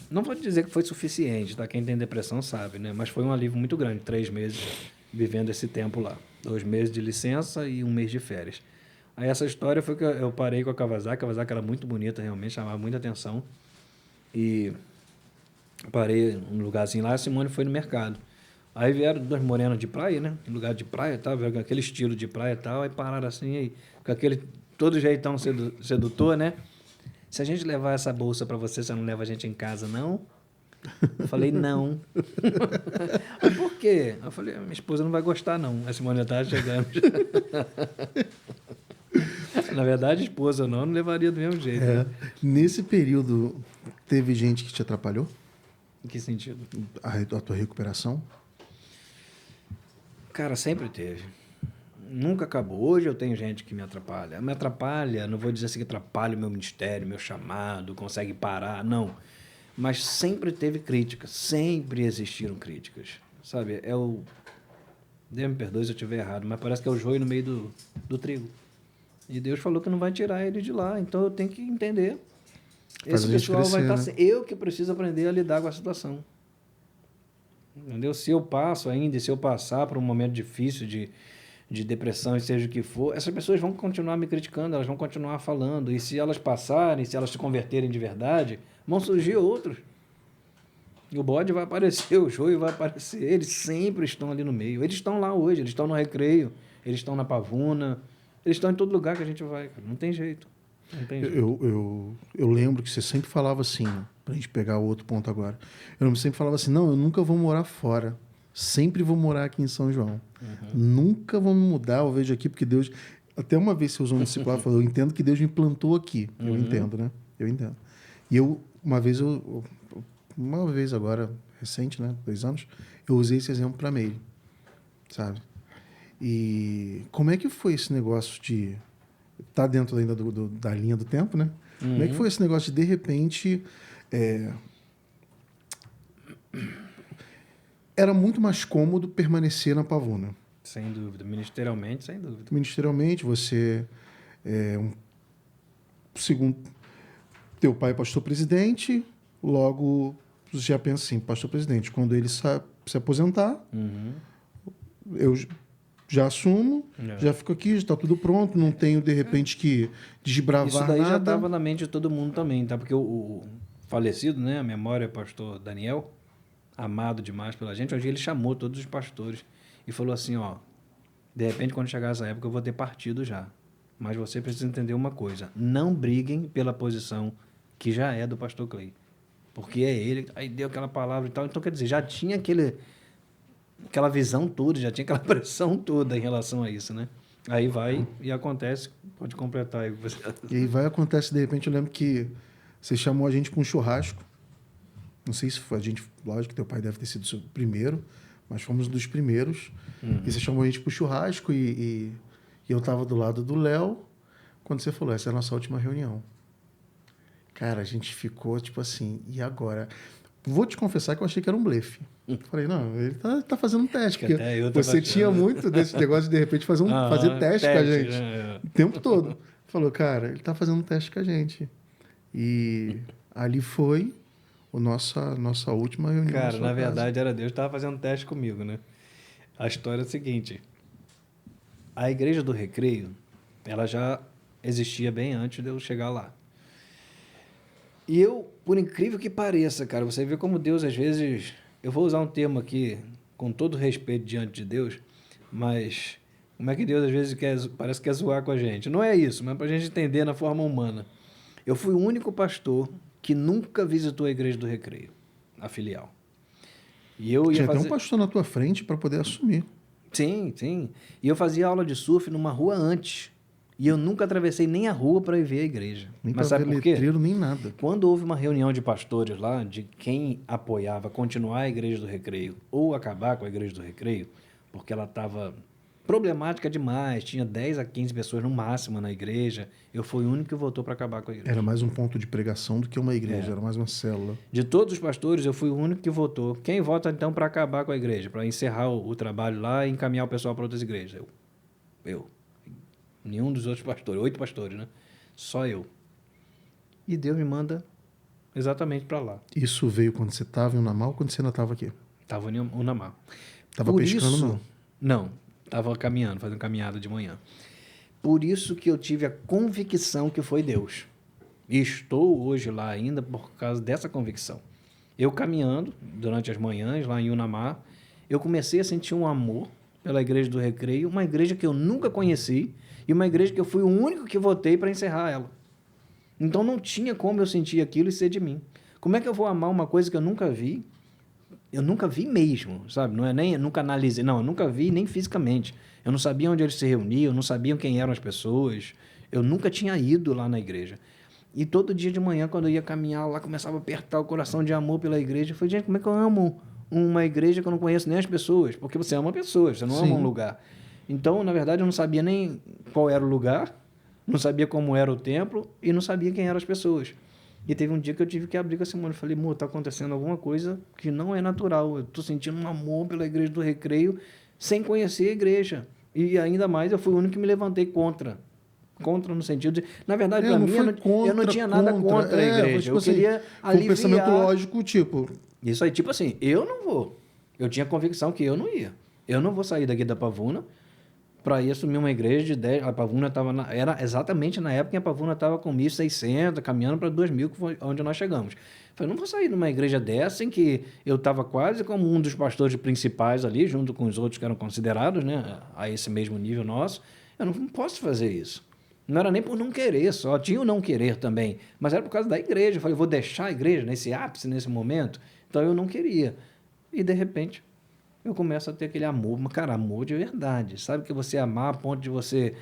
Speaker 2: não vou dizer que foi suficiente, tá? Quem tem depressão sabe, né? Mas foi um alívio muito grande, 3 meses vivendo esse tempo lá. 2 meses de licença e 1 mês de férias. Aí essa história foi que eu parei com a Kawasaki. A Kawasaki era muito bonita, realmente, chamava muita atenção. E parei num lugarzinho lá, a Simone foi no mercado. Aí vieram 2 morenos de praia, né? Em lugar de praia e tal, vieram com aquele estilo de praia e tal, aí pararam assim, aí, com aquele todo jeitão sedutor, né? Se a gente levar essa bolsa para você não leva a gente em casa, não? Eu falei, não. Mas por quê? Eu falei, minha esposa não vai gostar, não. A Simone estava chegando. Na verdade, esposa não levaria do mesmo jeito. Né?
Speaker 1: Nesse período, teve gente que te atrapalhou?
Speaker 2: Em que sentido?
Speaker 1: A tua recuperação?
Speaker 2: Cara, sempre teve. Nunca acabou. Hoje eu tenho gente que me atrapalha. Me atrapalha, não vou dizer assim que atrapalha o meu ministério, meu chamado, consegue parar, não. Mas sempre teve críticas, sempre existiram críticas. Sabe, Deus me perdoe se eu estiver errado, mas parece que é o joio no meio do trigo. E Deus falou que não vai tirar ele de lá, então eu tenho que entender. Esse pessoal vai estar... Né? Eu que preciso aprender a lidar com a situação. Entendeu? Se eu passo ainda, se eu passar por um momento difícil de de depressão, e seja o que for, essas pessoas vão continuar me criticando, elas vão continuar falando. E se elas passarem, se elas se converterem de verdade, vão surgir outros. E o bode vai aparecer, o joio vai aparecer. Eles sempre estão ali no meio. Eles estão lá hoje, eles estão no Recreio, eles estão na Pavuna, eles estão em todo lugar que a gente vai, cara. Não tem jeito. Não tem jeito.
Speaker 1: Eu lembro que você sempre falava assim, pra gente pegar o outro ponto agora. Eu lembro que você sempre falava assim, não, eu nunca vou morar fora. Sempre vou morar aqui em São João. Nunca vou me mudar, eu vejo aqui, porque Deus... Até uma vez você usou um discipulado, falou, eu entendo que Deus me plantou aqui. Eu entendo, né? Eu entendo. E uma vez agora, recente, né? 2 anos, eu usei esse exemplo para Meire, sabe? E como é que foi esse negócio de... Tá dentro ainda da linha do tempo, né? Como é que foi esse negócio de repente... Era muito mais cômodo permanecer na Pavuna.
Speaker 2: Sem dúvida. Ministerialmente, sem dúvida.
Speaker 1: Ministerialmente, você segundo teu pai é pastor-presidente, logo você já pensa assim, pastor-presidente, quando ele se aposentar, eu já assumo, já fico aqui, já está tudo pronto, não tenho, de repente, que desbravar nada.
Speaker 2: Isso daí já estava na mente de todo mundo também, tá? Porque o falecido, né, a memória, pastor Daniel, amado demais pela gente, hoje ele chamou todos os pastores e falou assim, ó, de repente, quando chegar essa época, eu vou ter partido já. Mas você precisa entender uma coisa, não briguem pela posição que já é do pastor Clay. Porque é ele, aí deu aquela palavra e tal. Então, quer dizer, já tinha aquela visão toda, já tinha aquela pressão toda em relação a isso, né? Aí vai e acontece, pode completar aí.
Speaker 1: E aí vai, acontece, de repente, eu lembro que você chamou a gente para um churrasco. Não sei se foi a gente, lógico que teu pai deve ter sido o primeiro, mas fomos dos primeiros. E você chamou a gente para o churrasco e eu estava do lado do Léo quando você falou, essa é a nossa última reunião. Cara, a gente ficou tipo assim, e agora? Vou te confessar que eu achei que era um blefe. Falei, não, ele tá fazendo um teste. Porque você tinha muito desse negócio de repente fazer teste com a gente. O tempo todo. Falou, cara, ele tá fazendo um teste com a gente. E ali foi a nossa última reunião.
Speaker 2: Cara, na verdade era Deus que estava fazendo teste comigo, né? A história é a seguinte. A Igreja do Recreio, ela já existia bem antes de eu chegar lá. E eu, por incrível que pareça, cara, você vê como Deus, às vezes... Eu vou usar um termo aqui, com todo respeito diante de Deus, mas como é que Deus, às vezes, parece que quer zoar com a gente. Não é isso, mas para a gente entender na forma humana. Eu fui o único pastor que nunca visitou a Igreja do Recreio, a filial. E eu
Speaker 1: Tinha até um pastor na tua frente para poder assumir.
Speaker 2: Sim, sim. E eu fazia aula de surf numa rua antes. E eu nunca atravessei nem a rua para ir ver a igreja.
Speaker 1: Nem
Speaker 2: Mas sabe por quê?
Speaker 1: letreiro, nem nada.
Speaker 2: Quando houve uma reunião de pastores lá, de quem apoiava continuar a Igreja do Recreio ou acabar com a Igreja do Recreio, porque ela estava problemática demais, tinha 10 a 15 pessoas no máximo na igreja, eu fui o único que votou para acabar com a igreja.
Speaker 1: Era mais um ponto de pregação do que uma igreja, era mais uma célula.
Speaker 2: De todos os pastores, eu fui o único que votou. Quem vota, então, para acabar com a igreja, para encerrar o trabalho lá e encaminhar o pessoal para outras igrejas? Eu. Nenhum dos outros pastores, 8 pastores, né? Só eu. E Deus me manda exatamente para lá.
Speaker 1: Isso veio quando você estava em Unamá ou quando você ainda estava aqui?
Speaker 2: Estava em Unamá.
Speaker 1: Estava pescando, não?
Speaker 2: Não. Estava caminhando, fazendo caminhada de manhã. Por isso que eu tive a convicção que foi Deus. E estou hoje lá ainda por causa dessa convicção. Eu caminhando durante as manhãs lá em Unamá, eu comecei a sentir um amor pela Igreja do Recreio, uma igreja que eu nunca conheci e uma igreja que eu fui o único que votei para encerrar ela. Então não tinha como eu sentir aquilo e ser de mim. Como é que eu vou amar uma coisa que eu nunca vi? Eu nunca vi mesmo, sabe? Não é nem, eu nunca analisei, não, eu nunca vi nem fisicamente. Eu não sabia onde eles se reuniam, eu não sabia quem eram as pessoas. Eu nunca tinha ido lá na igreja. E todo dia de manhã, quando eu ia caminhar lá, começava a apertar o coração de amor pela igreja. Eu falei, gente, como é que eu amo uma igreja que eu não conheço nem as pessoas? Porque você ama pessoas, você não ama um lugar. Então, na verdade, eu não sabia nem qual era o lugar, não sabia como era o templo e não sabia quem eram as pessoas. E teve um dia que eu tive que abrir com a Simone. Eu falei, amor, está acontecendo alguma coisa que não é natural. Eu estou sentindo um amor pela Igreja do Recreio sem conhecer a igreja. E ainda mais, eu fui o único que me levantei contra. Contra no sentido de... Na verdade, para mim, eu não tinha nada contra a igreja.
Speaker 1: Tipo
Speaker 2: eu
Speaker 1: assim,
Speaker 2: queria aliviar...
Speaker 1: um pensamento lógico, tipo...
Speaker 2: Isso aí, tipo assim, eu não vou. Eu tinha convicção que eu não ia. Eu não vou sair daqui da Pavuna para ir assumir uma igreja de 10. A Pavuna estava. Era exatamente na época que a Pavuna estava com 1.600, caminhando para 2.000, que foi onde nós chegamos. Falei, não vou sair de uma igreja dessa em que eu estava quase como um dos pastores principais ali, junto com os outros que eram considerados, né, a esse mesmo nível nosso. Eu não posso fazer isso. Não era nem por não querer só, tinha o não querer também, mas era por causa da igreja. Eu falei, vou deixar a igreja nesse ápice, nesse momento? Então eu não queria. E de repente eu começo a ter aquele amor, mas cara, amor de verdade. Sabe que você amar a ponto de você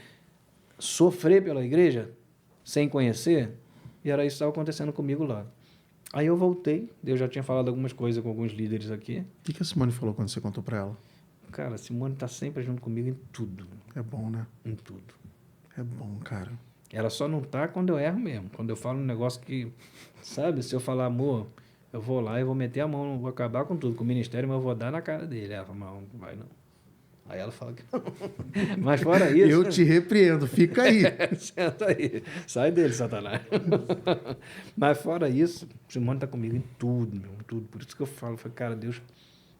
Speaker 2: sofrer pela igreja sem conhecer? E era isso que estava acontecendo comigo lá. Aí eu voltei, eu já tinha falado algumas coisas com alguns líderes aqui.
Speaker 1: O que a Simone falou quando você contou para ela?
Speaker 2: Cara, a Simone está sempre junto comigo em tudo.
Speaker 1: É bom, né?
Speaker 2: Em tudo.
Speaker 1: É bom, cara.
Speaker 2: Ela só não tá quando eu erro mesmo. Quando eu falo um negócio que, sabe, se eu falar, amor, eu vou lá e vou meter a mão, não vou acabar com tudo, com o ministério, mas eu vou dar na cara dele. Ela fala, não vai não. Aí ela fala que não. Mas fora isso...
Speaker 1: Eu te repreendo, fica aí.
Speaker 2: Senta aí. Sai dele, Satanás. Mas fora isso, Simone está comigo em tudo, meu, em tudo. Por isso que eu falo, cara, Deus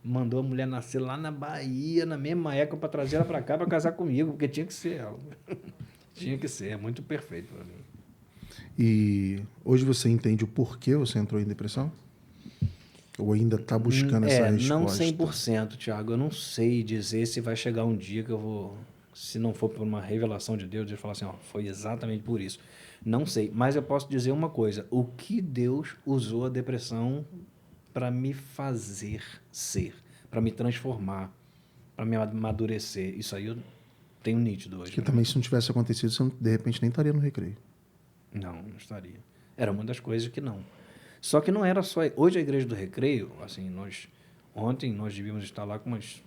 Speaker 2: mandou a mulher nascer lá na Bahia, na mesma época, para trazer ela para cá, para casar comigo, porque tinha que ser ela. Tinha que ser, é muito perfeito para mim.
Speaker 1: E hoje você entende o porquê você entrou em depressão? Ou ainda está buscando essa resposta?
Speaker 2: Não 100%, Thiago. Eu não sei dizer se vai chegar um dia que eu vou... Se não for por uma revelação de Deus, de falar assim, ó, foi exatamente por isso. Não sei. Mas eu posso dizer uma coisa. O que Deus usou a depressão para me fazer ser, para me transformar, para me amadurecer. Isso aí eu tenho nítido hoje.
Speaker 1: Porque também se não tivesse acontecido, você de repente nem estaria no Recreio.
Speaker 2: Não estaria. Era uma das coisas que não. Só que não era só... Hoje a Igreja do Recreio, assim, ontem nós devíamos estar lá com umas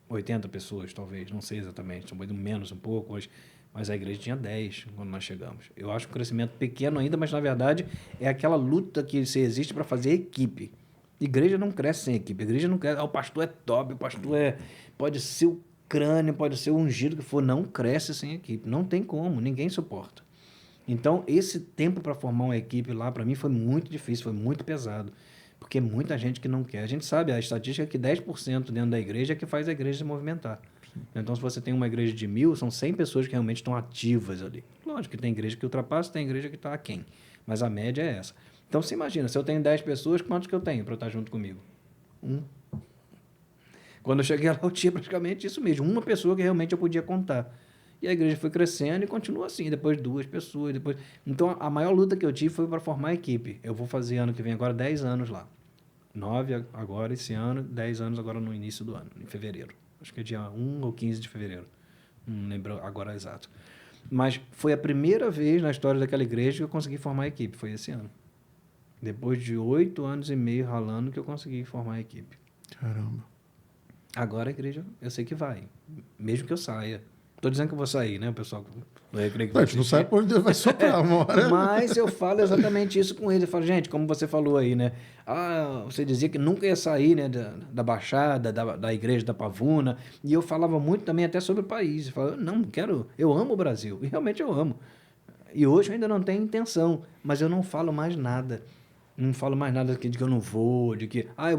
Speaker 2: 80 pessoas, talvez, não sei exatamente, menos um pouco hoje, mas a igreja tinha 10 quando nós chegamos. Eu acho um crescimento pequeno ainda, mas na verdade é aquela luta que se existe para fazer equipe. Igreja não cresce sem equipe, igreja não cresce, o pastor é top, o pastor pode ser o crânio, pode ser o ungido que for, não cresce sem equipe, não tem como, ninguém suporta. Então, esse tempo para formar uma equipe lá, para mim, foi muito difícil, foi muito pesado, porque é muita gente que não quer. A gente sabe, a estatística é que 10% dentro da igreja é que faz a igreja se movimentar. Então, se você tem uma igreja de 1.000, são 100 pessoas que realmente estão ativas ali. Lógico que tem igreja que ultrapassa, tem igreja que está aquém, mas a média é essa. Então, você imagina, se eu tenho 10 pessoas, quantos que eu tenho para estar junto comigo? 1. Quando eu cheguei lá, eu tinha praticamente isso mesmo, uma pessoa que realmente eu podia contar. E a igreja foi crescendo e continua assim, depois 2 pessoas, depois... Então, a maior luta que eu tive foi para formar a equipe. Eu vou fazer ano que vem agora 10 anos lá. 9 agora esse ano, 10 anos agora no início do ano, em fevereiro. Acho que é dia 1 ou 15 de fevereiro. Não lembro agora exato. Mas foi a primeira vez na história daquela igreja que eu consegui formar a equipe, foi esse ano. Depois de 8 anos e meio ralando que eu consegui formar a equipe.
Speaker 1: Caramba.
Speaker 2: Agora a igreja, eu sei que vai, mesmo que eu saia. Estou dizendo que eu vou sair, né, o pessoal?
Speaker 1: A gente não sabe por onde vai soprar uma hora.
Speaker 2: Mas eu falo exatamente isso com ele. Eu falo, gente, como você falou aí, né? Ah, você dizia que nunca ia sair, né, da Baixada, da igreja da Pavuna. E eu falava muito também até sobre o país. Eu falava, não, eu amo o Brasil. E realmente eu amo. E hoje eu ainda não tenho intenção, mas eu não falo mais nada. Não falo mais nada de que eu não vou, de que, eu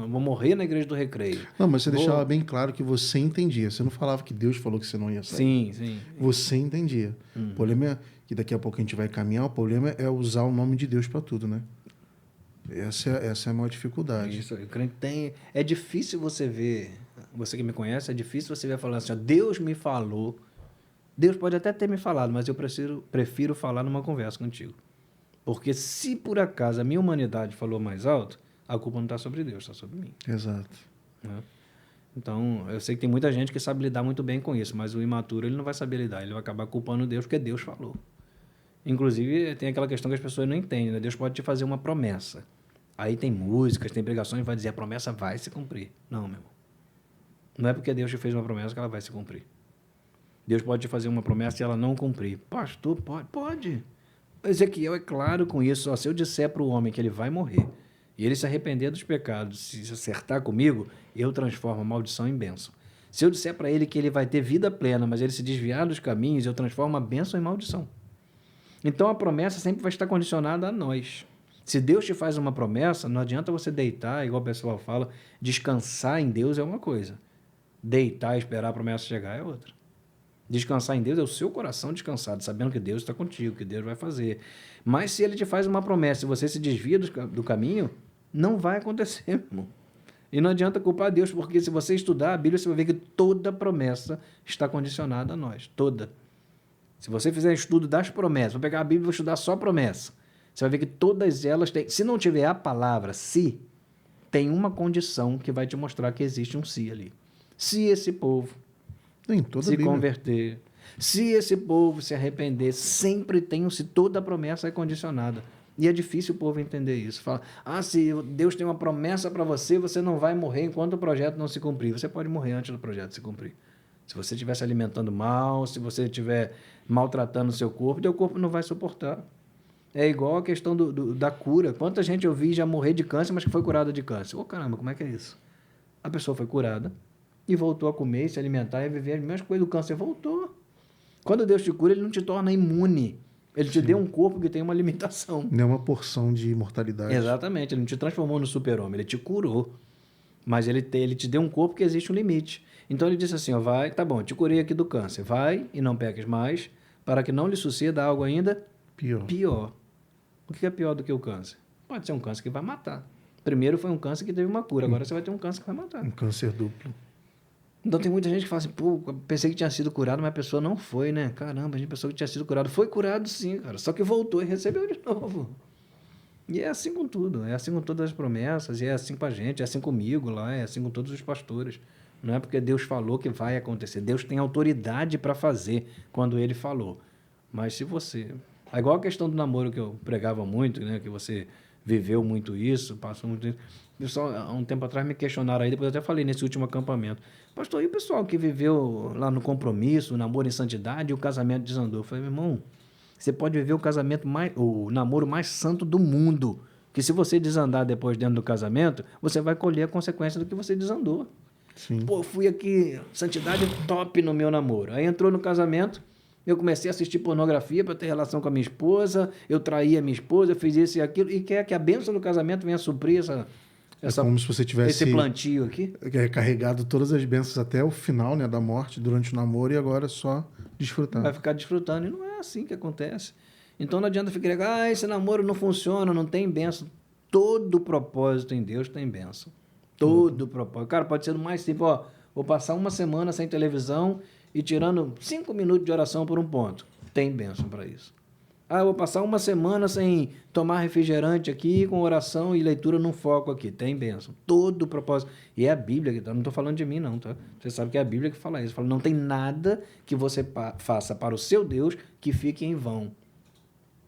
Speaker 2: vou morrer na igreja do Recreio.
Speaker 1: Não, mas você deixava bem claro que você entendia. Você não falava que Deus falou que você não ia sair.
Speaker 2: Sim, sim.
Speaker 1: Você entendia. O problema é que daqui a pouco a gente vai caminhar, o problema é usar o nome de Deus para tudo, né? Essa é a maior dificuldade.
Speaker 2: Isso, eu creio que é difícil você ver, você que me conhece, é difícil você ver falando assim, ó, Deus me falou. Deus pode até ter me falado, mas eu prefiro falar numa conversa contigo. Porque se por acaso a minha humanidade falou mais alto, a culpa não está sobre Deus, está sobre mim.
Speaker 1: Exato.
Speaker 2: Né? Então, eu sei que tem muita gente que sabe lidar muito bem com isso, mas o imaturo ele não vai saber lidar, ele vai acabar culpando Deus porque Deus falou. Inclusive, tem aquela questão que as pessoas não entendem, né? Deus pode te fazer uma promessa. Aí tem músicas, tem pregações que vai dizer a promessa vai se cumprir. Não, meu irmão. Não é porque Deus te fez uma promessa que ela vai se cumprir. Deus pode te fazer uma promessa e ela não cumprir. Pastor, pode. Ezequiel é claro com isso. Ó, se eu disser para o homem que ele vai morrer e ele se arrepender dos pecados, se acertar comigo, eu transformo a maldição em bênção. Se eu disser para ele que ele vai ter vida plena, mas ele se desviar dos caminhos, eu transformo a bênção em maldição. Então a promessa sempre vai estar condicionada a nós. Se Deus te faz uma promessa, não adianta você deitar, igual o pessoal fala, descansar em Deus é uma coisa. Deitar e esperar a promessa chegar é outra. Descansar em Deus é o seu coração descansado, sabendo que Deus está contigo, que Deus vai fazer. Mas se Ele te faz uma promessa e você se desvia do caminho, não vai acontecer, meu irmão. E não adianta culpar Deus, porque se você estudar a Bíblia, você vai ver que toda promessa está condicionada a nós. Toda. Se você fizer estudo das promessas, vou pegar a Bíblia e vou estudar só promessa. Você vai ver que todas elas têm... Se não tiver a palavra se, tem uma condição que vai te mostrar que existe um se ali. Se esse povo se converter, se esse povo se arrepender, sempre tem um se. Toda a promessa é condicionada. E é difícil o povo entender isso. Fala, se Deus tem uma promessa para você, você não vai morrer enquanto o projeto não se cumprir. Você pode morrer antes do projeto se cumprir. Se você estiver se alimentando mal, se você estiver maltratando o seu corpo, teu corpo não vai suportar. É igual a questão da cura. Quanta gente eu vi já morrer de câncer, mas que foi curada de câncer. Caramba, como é que é isso? A pessoa foi curada e voltou a comer, se alimentar e viver as mesmas coisas. O câncer voltou. Quando Deus te cura, Ele não te torna imune. Ele te deu um corpo que tem uma limitação.
Speaker 1: Não é uma porção de imortalidade.
Speaker 2: Exatamente. Ele não te transformou no super-homem, Ele te curou. Mas ele te deu um corpo que existe um limite. Então ele disse assim, vai, tá bom, te curei aqui do câncer. Vai e não peques mais, para que não lhe suceda algo ainda pior. O que é pior do que o câncer? Pode ser um câncer que vai matar. Primeiro foi um câncer que teve uma cura, agora você vai ter um câncer que vai matar.
Speaker 1: Um câncer duplo.
Speaker 2: Então tem muita gente que fala assim, pensei que tinha sido curado, mas a pessoa não foi, né? Caramba, a gente pensou que tinha sido curado. Foi curado sim, cara, só que voltou e recebeu de novo. E é assim com tudo, é assim com todas as promessas, e é assim com a gente, é assim comigo lá, é assim com todos os pastores. Não é porque Deus falou que vai acontecer. Deus tem autoridade para fazer quando Ele falou. Mas se você... É igual a questão do namoro que eu pregava muito, né? Que você viveu muito isso, passou muito isso. O pessoal, há um tempo atrás, me questionaram aí, depois eu até falei nesse último acampamento. Pastor, e o pessoal que viveu lá no compromisso, o namoro em santidade, e o casamento desandou? Eu falei, meu irmão, você pode viver o namoro mais santo do mundo, que se você desandar depois dentro do casamento, você vai colher a consequência do que você desandou.
Speaker 1: Sim.
Speaker 2: Fui aqui, santidade top no meu namoro. Aí entrou no casamento, eu comecei a assistir pornografia para ter relação com a minha esposa, eu traí a minha esposa, eu fiz isso e aquilo, e quer que a bênção do casamento venha suprir
Speaker 1: é como se você tivesse
Speaker 2: esse plantio aqui.
Speaker 1: Carregado todas as bênçãos até o final, né, da morte, durante o namoro, e agora só desfrutando.
Speaker 2: Vai ficar desfrutando, e não é assim que acontece. Então não adianta ficar, esse namoro não funciona, não tem bênção. Todo propósito em Deus tem bênção. Todo propósito. Cara, pode ser o mais simples. Vou passar uma semana sem televisão e tirando 5 minutos de oração por um ponto. Tem bênção para isso. Eu vou passar uma semana sem tomar refrigerante aqui, com oração e leitura num foco aqui. Tem bênção. Todo propósito. E é a Bíblia que tá. Não estou falando de mim, não. Tá? Você sabe que é a Bíblia que fala isso. Fala, não tem nada que você faça para o seu Deus que fique em vão,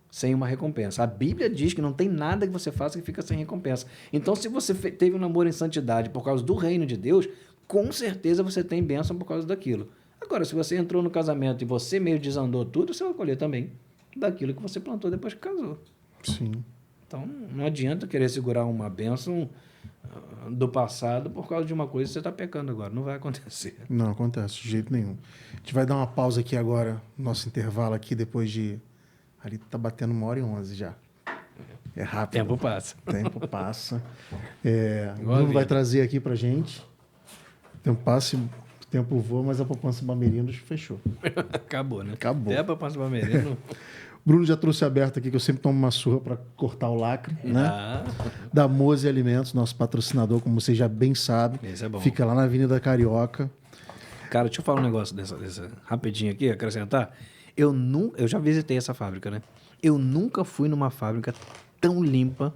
Speaker 2: sem uma recompensa. A Bíblia diz que não tem nada que você faça que fica sem recompensa. Então, se você teve um namoro em santidade por causa do reino de Deus, com certeza você tem bênção por causa daquilo. Agora, se você entrou no casamento e você meio desandou tudo, você vai colher também daquilo que você plantou depois que casou.
Speaker 1: Sim.
Speaker 2: Então, não adianta querer segurar uma bênção do passado por causa de uma coisa que você está pecando agora. Não vai acontecer.
Speaker 1: Não acontece, de jeito nenhum. A gente vai dar uma pausa aqui agora, nosso intervalo aqui, depois de... Ali tá batendo 1h11 já. É rápido.
Speaker 2: Tempo passa.
Speaker 1: Tempo passa. O Bruno vai trazer aqui pra gente. Tempo passa, tempo voa, mas a poupança Bamerinos fechou.
Speaker 2: Acabou, né?
Speaker 1: Acabou.
Speaker 2: Até a poupança Bamerinos.
Speaker 1: O Bruno já trouxe aberto aqui, que eu sempre tomo uma surra para cortar o lacre, né? Da Mose Alimentos, nosso patrocinador, como você já bem sabe.
Speaker 2: Esse é bom.
Speaker 1: Fica lá na Avenida Carioca.
Speaker 2: Cara, deixa eu falar um negócio dessa rapidinho aqui, acrescentar. Eu já visitei essa fábrica, né? Eu nunca fui numa fábrica tão limpa,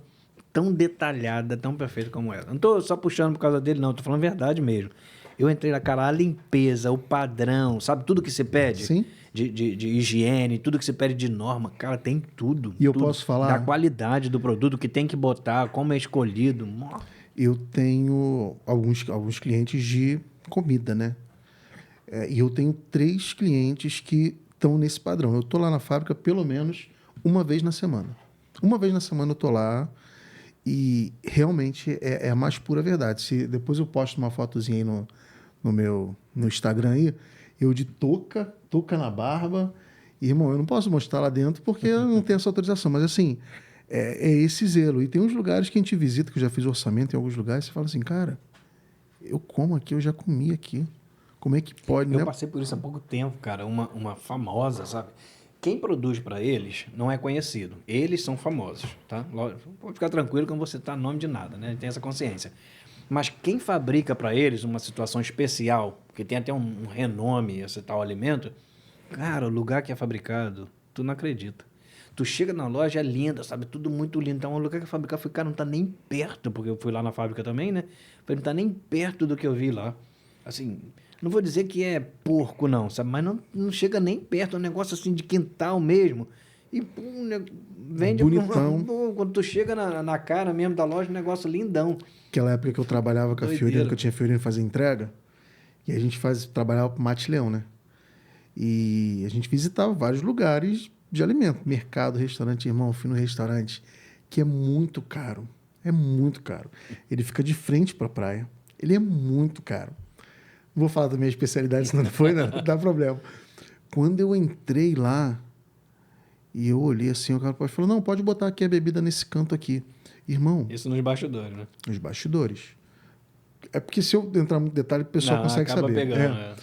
Speaker 2: tão detalhada, tão perfeita como ela. Não tô só puxando por causa dele, não. Tô falando a verdade mesmo. Eu entrei na cara, a limpeza, o padrão, sabe? Tudo que você pede.
Speaker 1: Sim.
Speaker 2: De higiene, tudo que você pede de norma. Cara, tem tudo.
Speaker 1: E eu
Speaker 2: tudo.
Speaker 1: posso falar...
Speaker 2: Da qualidade do produto, que tem que botar, como é escolhido.
Speaker 1: Eu tenho alguns clientes de comida, né? E eu tenho 3 clientes que estão nesse padrão. Eu tô lá na fábrica pelo menos uma vez na semana. Uma vez na semana eu tô lá e realmente é a mais pura verdade. Se depois eu posto uma fotozinha aí no Instagram aí, eu de touca na barba. E, irmão, eu não posso mostrar lá dentro porque eu não tenho essa autorização. Mas, assim, é esse zelo. E tem uns lugares que a gente visita, que eu já fiz orçamento em alguns lugares, você fala assim, cara, eu como aqui, eu já comi aqui. Como é que pode,
Speaker 2: Eu
Speaker 1: né?
Speaker 2: passei por isso há pouco tempo, cara. Uma famosa, sabe? Quem produz para eles não é conhecido. Eles são famosos, tá? Lógico, pode ficar tranquilo que eu não vou citar nome de nada, né? Tem essa consciência. Mas quem fabrica para eles uma situação especial, que tem até um renome esse tal alimento, cara, o lugar que é fabricado, tu não acredita. Tu chega na loja, é linda, sabe? Tudo muito lindo. Então, o lugar que é fabricado, eu falei, cara, não tá nem perto, porque eu fui lá na fábrica também, né? Falei, não tá nem perto do que eu vi lá. Assim, não vou dizer que é porco, não, sabe? Mas não chega nem perto, é um negócio assim de quintal mesmo. E pum, vende
Speaker 1: Bonitão.
Speaker 2: pum, quando tu chega na cara mesmo da loja, um negócio lindão.
Speaker 1: Aquela época que eu trabalhava com a
Speaker 2: Doideira.
Speaker 1: Fiorino, que eu tinha Fiorino fazer entrega, e a gente trabalhava pro Mate Leão, né? E a gente visitava vários lugares de alimento, mercado, restaurante, irmão. Eu fui no restaurante que é muito caro. É muito caro. Ele fica de frente pra praia. Ele é muito caro. Não vou falar da minha especialidade, senão não foi, né? Não dá problema. Quando eu entrei lá e eu olhei assim, o cara falou, não, pode botar aqui a bebida nesse canto aqui. Irmão,
Speaker 2: Isso nos bastidores, né?
Speaker 1: os bastidores. É porque se eu entrar muito em detalhe, o pessoal
Speaker 2: Não,
Speaker 1: consegue
Speaker 2: acaba
Speaker 1: saber.
Speaker 2: pegando,
Speaker 1: É.
Speaker 2: né?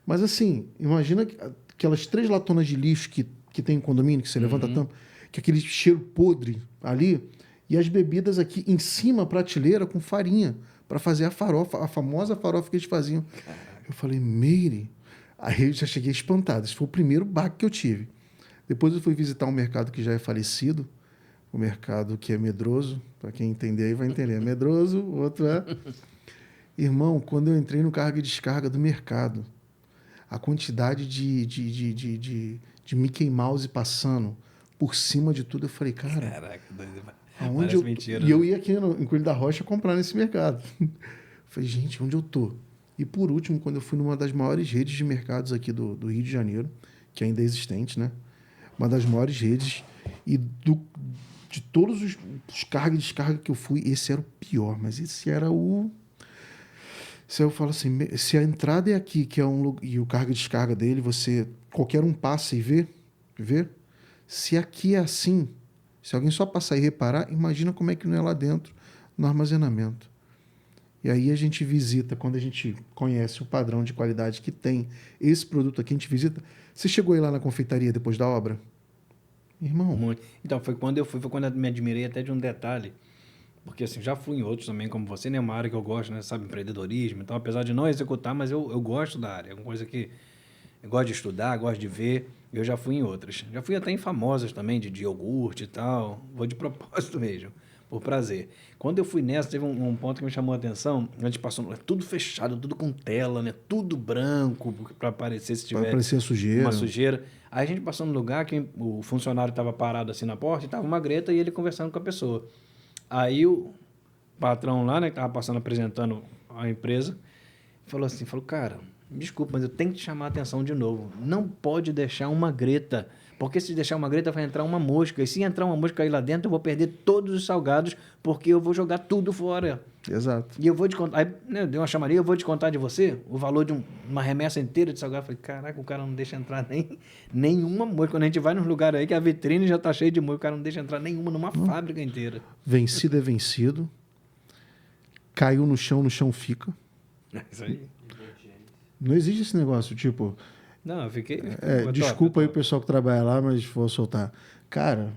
Speaker 1: Mas assim, imagina aquelas 3 latonas de lixo que tem em condomínio, que você levanta a tampa, que aquele cheiro podre ali, e as bebidas aqui em cima, a prateleira, com farinha, para fazer a farofa, a famosa farofa que eles faziam. Eu falei, Meire. Aí eu já cheguei espantado. Esse foi o primeiro baque que eu tive. Depois eu fui visitar um mercado que já é falecido, o mercado que é Medroso. Para quem entender aí vai entender. É Medroso, o outro é... Irmão, quando eu entrei no carga e descarga do mercado, a quantidade de Mickey Mouse passando por cima de tudo, eu falei, cara,
Speaker 2: Caraca, doido.
Speaker 1: aonde
Speaker 2: Parece
Speaker 1: eu...
Speaker 2: mentira.
Speaker 1: E eu
Speaker 2: né?
Speaker 1: ia aqui em Coelho da Rocha comprar nesse mercado. Eu falei, gente, onde eu tô? E por último, quando eu fui numa das maiores redes de mercados aqui do Rio de Janeiro, que ainda é existente, né? Uma das maiores redes, e de todos os carga e descarga que eu fui, esse era o pior, mas esse era o... Se eu falo assim, se a entrada é aqui, que é e o carga e descarga dele, qualquer um passa e vê. Se aqui é assim, se alguém só passar e reparar, imagina como é que não é lá dentro, no armazenamento. E aí a gente visita, quando a gente conhece o padrão de qualidade que tem esse produto aqui, a gente visita. Você chegou aí lá na confeitaria depois da obra? Irmão,
Speaker 2: Muito. Então, foi quando eu me admirei até de um detalhe. Porque assim, já fui em outros também, como você, né? Uma área que eu gosto, né? Sabe, empreendedorismo. Então, apesar de não executar, mas eu gosto da área. É uma coisa que eu gosto de estudar, gosto de ver. Eu já fui em outras. Já fui até em famosas também, de iogurte e tal. Vou de propósito mesmo, por prazer. Quando eu fui nessa, teve um ponto que me chamou a atenção. A gente passou tudo fechado, tudo com tela, né? Tudo branco, para aparecer se
Speaker 1: para
Speaker 2: tiver
Speaker 1: aparecer a sujeira.
Speaker 2: uma sujeira. Aí a gente passou num lugar que o funcionário estava parado assim na porta e estava uma greta e ele conversando com a pessoa. Aí o patrão lá, né, que estava passando, apresentando a empresa, falou, cara, desculpa, mas eu tenho que te chamar a atenção de novo. Não pode deixar uma greta, porque se deixar uma greta vai entrar uma mosca. E se entrar uma mosca aí lá dentro, eu vou perder todos os salgados, porque eu vou jogar tudo fora.
Speaker 1: Exato.
Speaker 2: E eu vou te contar, aí, né, deu uma chamaria, eu vou te contar de você o valor de uma remessa inteira de salgado. Eu falei, caraca, o cara não deixa entrar nenhuma mosca. Quando a gente vai nos lugares aí que a vitrine já tá cheia de mosca, o cara não deixa entrar nenhuma numa fábrica inteira.
Speaker 1: Vencido é vencido. Caiu no chão fica.
Speaker 2: Isso aí.
Speaker 1: Não existe esse negócio, tipo...
Speaker 2: Não, eu fiquei
Speaker 1: desculpa aí o
Speaker 2: top.
Speaker 1: pessoal que trabalha lá, mas vou soltar. Cara,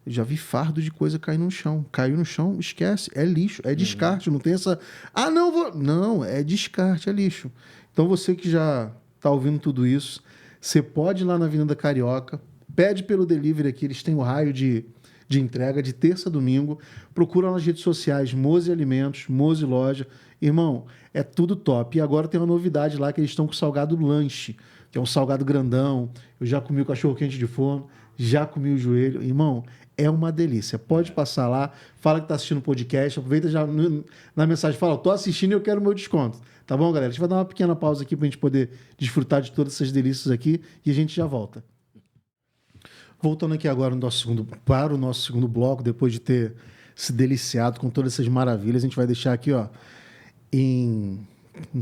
Speaker 1: eu já vi fardo de coisa cair no chão. Caiu no chão, esquece. É lixo, é descarte. Não tem essa... Ah, não, vou... Não, é descarte, é lixo. Então você que já tá ouvindo tudo isso, você pode ir lá na Avenida Carioca, pede pelo delivery aqui, eles têm o raio de entrega de terça a domingo. Procura nas redes sociais, Mose Alimentos, Mose Loja. Irmão, é tudo top. E agora tem uma novidade lá, que eles estão com salgado lanche, que é um salgado grandão. Eu já comi o cachorro-quente de forno, já comi o joelho. Irmão, é uma delícia. Pode passar lá, fala que está assistindo o podcast, aproveita já na mensagem, fala, tô assistindo e eu quero o meu desconto. Tá bom, galera? A gente vai dar uma pequena pausa aqui para a gente poder desfrutar de todas essas delícias aqui e a gente já volta. Voltando aqui agora para o nosso segundo bloco, depois de ter se deliciado com todas essas maravilhas, a gente vai deixar aqui, ó,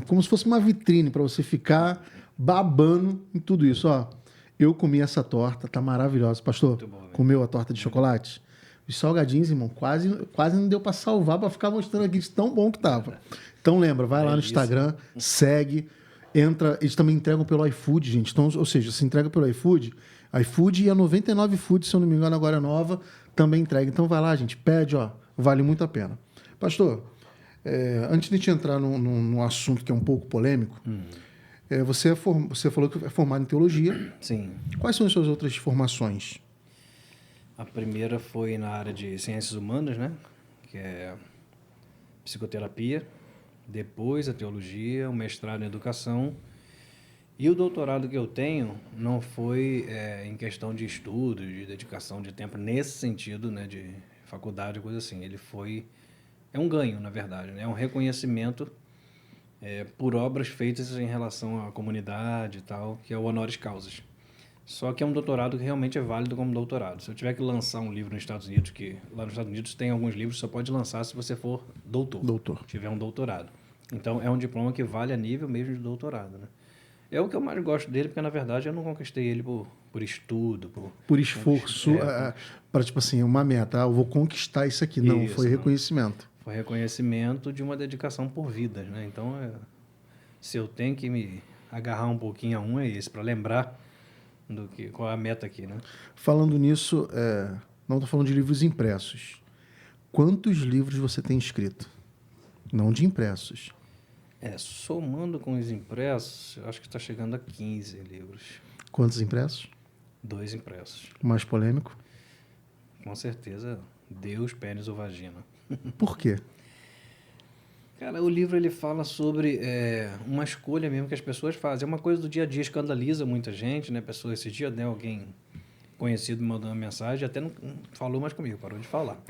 Speaker 1: como se fosse uma vitrine para você ficar babando em tudo isso, ó. Eu comi essa torta, tá maravilhosa. Pastor,
Speaker 2: Muito bom, né?
Speaker 1: comeu a torta de chocolate? Os salgadinhos, irmão, quase não deu para salvar, para ficar mostrando aqui de tão bom que tava. Então lembra, vai lá no
Speaker 2: Delícia.
Speaker 1: Instagram, segue. Eles também entregam pelo iFood, gente. Então, ou seja, se entrega pelo iFood e a 99 Food, se eu não me engano, agora é nova, também entrega. Então vai lá, gente, pede, ó, vale muito a pena. Pastor, antes de a gente entrar num assunto que é um pouco polêmico, você falou que é formado em teologia.
Speaker 2: Sim.
Speaker 1: Quais são as suas outras formações?
Speaker 2: A primeira foi na área de ciências humanas, né? Que é psicoterapia. Depois a teologia, o mestrado em educação. E o doutorado que eu tenho não foi em questão de estudo, de dedicação de tempo, nesse sentido, né? De faculdade, coisa assim. Ele foi... É um ganho, na verdade, né? É um reconhecimento por obras feitas em relação à comunidade e tal, que é o honoris causas. Só que é um doutorado que realmente é válido como doutorado. Se eu tiver que lançar um livro nos Estados Unidos, que lá nos Estados Unidos tem alguns livros que só pode lançar se você for doutor. Tiver um doutorado. Então, é um diploma que vale a nível mesmo de doutorado, né? É o que eu mais gosto dele, porque, na verdade, eu não conquistei ele por estudo.
Speaker 1: Por esforço, para, tipo assim, uma meta. Eu vou conquistar isso aqui. Não,
Speaker 2: Isso,
Speaker 1: foi reconhecimento.
Speaker 2: Foi reconhecimento de uma dedicação por vidas, né? Então, se eu tenho que me agarrar um pouquinho a é esse, para lembrar qual é a meta aqui, né?
Speaker 1: Falando nisso, não estou falando de livros impressos. Quantos livros você tem escrito? Não de impressos.
Speaker 2: Somando com os impressos, eu acho que está chegando a 15 livros.
Speaker 1: Quantos impressos?
Speaker 2: 2 impressos.
Speaker 1: O mais polêmico?
Speaker 2: Com certeza, Deus, pênis ou vagina.
Speaker 1: Por quê?
Speaker 2: Cara, o livro ele fala sobre uma escolha mesmo que as pessoas fazem. É uma coisa do dia a dia, escandaliza muita gente, né? Esse dia, né, alguém conhecido me mandou uma mensagem, até não falou mais comigo, parou de falar.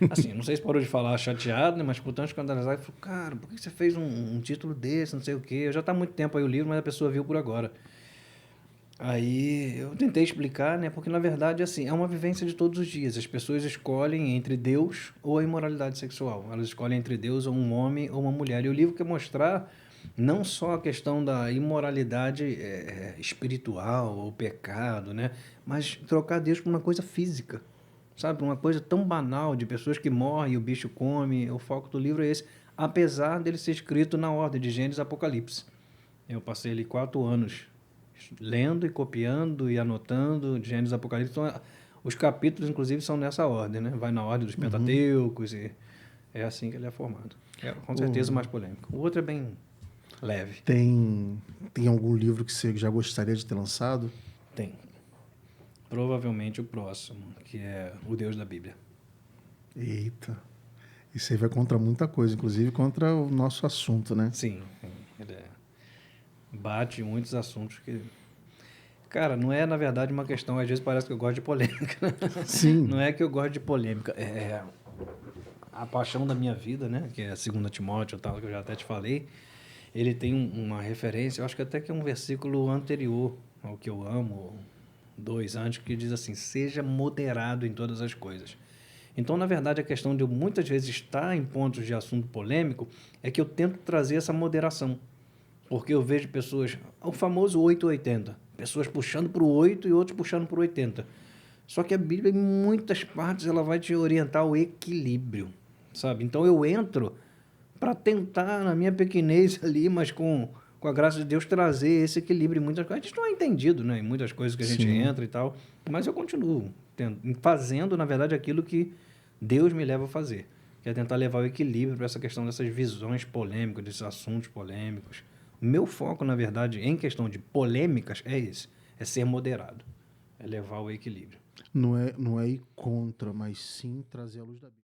Speaker 2: Assim, não sei se parou de falar chateado, né? Mas por tão escandalizado, ele falou, cara, por que você fez um título desse, não sei o quê? Já está há muito tempo aí o livro, mas a pessoa viu por agora. Aí eu tentei explicar, né? Porque na verdade, assim, é uma vivência de todos os dias. As pessoas escolhem entre Deus ou a imoralidade sexual. Elas escolhem entre Deus ou um homem ou uma mulher. E o livro quer mostrar não só a questão da imoralidade espiritual ou pecado, né? Mas trocar Deus por uma coisa física, sabe? Uma coisa tão banal de pessoas que morrem e o bicho come. O foco do livro é esse, apesar dele ser escrito na ordem de Gênesis e Apocalipse. Eu passei ali 4 anos lendo e copiando e anotando Gênesis e Apocalipse. Então, os capítulos, inclusive, são nessa ordem, né? Vai na ordem dos Pentateucos e é assim que ele é formado. É, com certeza, o mais polêmico. O outro é bem leve.
Speaker 1: Tem algum livro que você já gostaria de ter lançado?
Speaker 2: Tem. Provavelmente o próximo, que é O Deus da Bíblia.
Speaker 1: Eita. Isso aí vai contra muita coisa, inclusive contra o nosso assunto, né?
Speaker 2: Sim. Ele bate em muitos assuntos que... Cara, não é, na verdade, uma questão... Às vezes parece que eu gosto de polêmica.
Speaker 1: Sim.
Speaker 2: Não é que eu gosto de polêmica. É a paixão da minha vida, né? Que é 2 Timóteo, tal, que eu já até te falei. Ele tem uma referência, eu acho que até que é um versículo anterior ao que eu amo, 2 antes, que diz assim, seja moderado em todas as coisas. Então, na verdade, a questão de eu muitas vezes estar em pontos de assunto polêmico é que eu tento trazer essa moderação. Porque eu vejo pessoas, o famoso 880, pessoas puxando para o 8 e outros puxando para o 80. Só que a Bíblia, em muitas partes, ela vai te orientar ao equilíbrio, sabe? Então, eu entro para tentar, na minha pequenez ali, mas com a graça de Deus, trazer esse equilíbrio em muitas coisas. A gente não é entendido, né? Em muitas coisas que a gente entra e tal, mas eu continuo fazendo, na verdade, aquilo que Deus me leva a fazer, que é tentar levar o equilíbrio para essa questão dessas visões polêmicas, desses assuntos polêmicos. O meu foco, na verdade, em questão de polêmicas é esse, é ser moderado, é levar o equilíbrio.
Speaker 1: Não é ir contra, mas sim trazer a luz da Bíblia.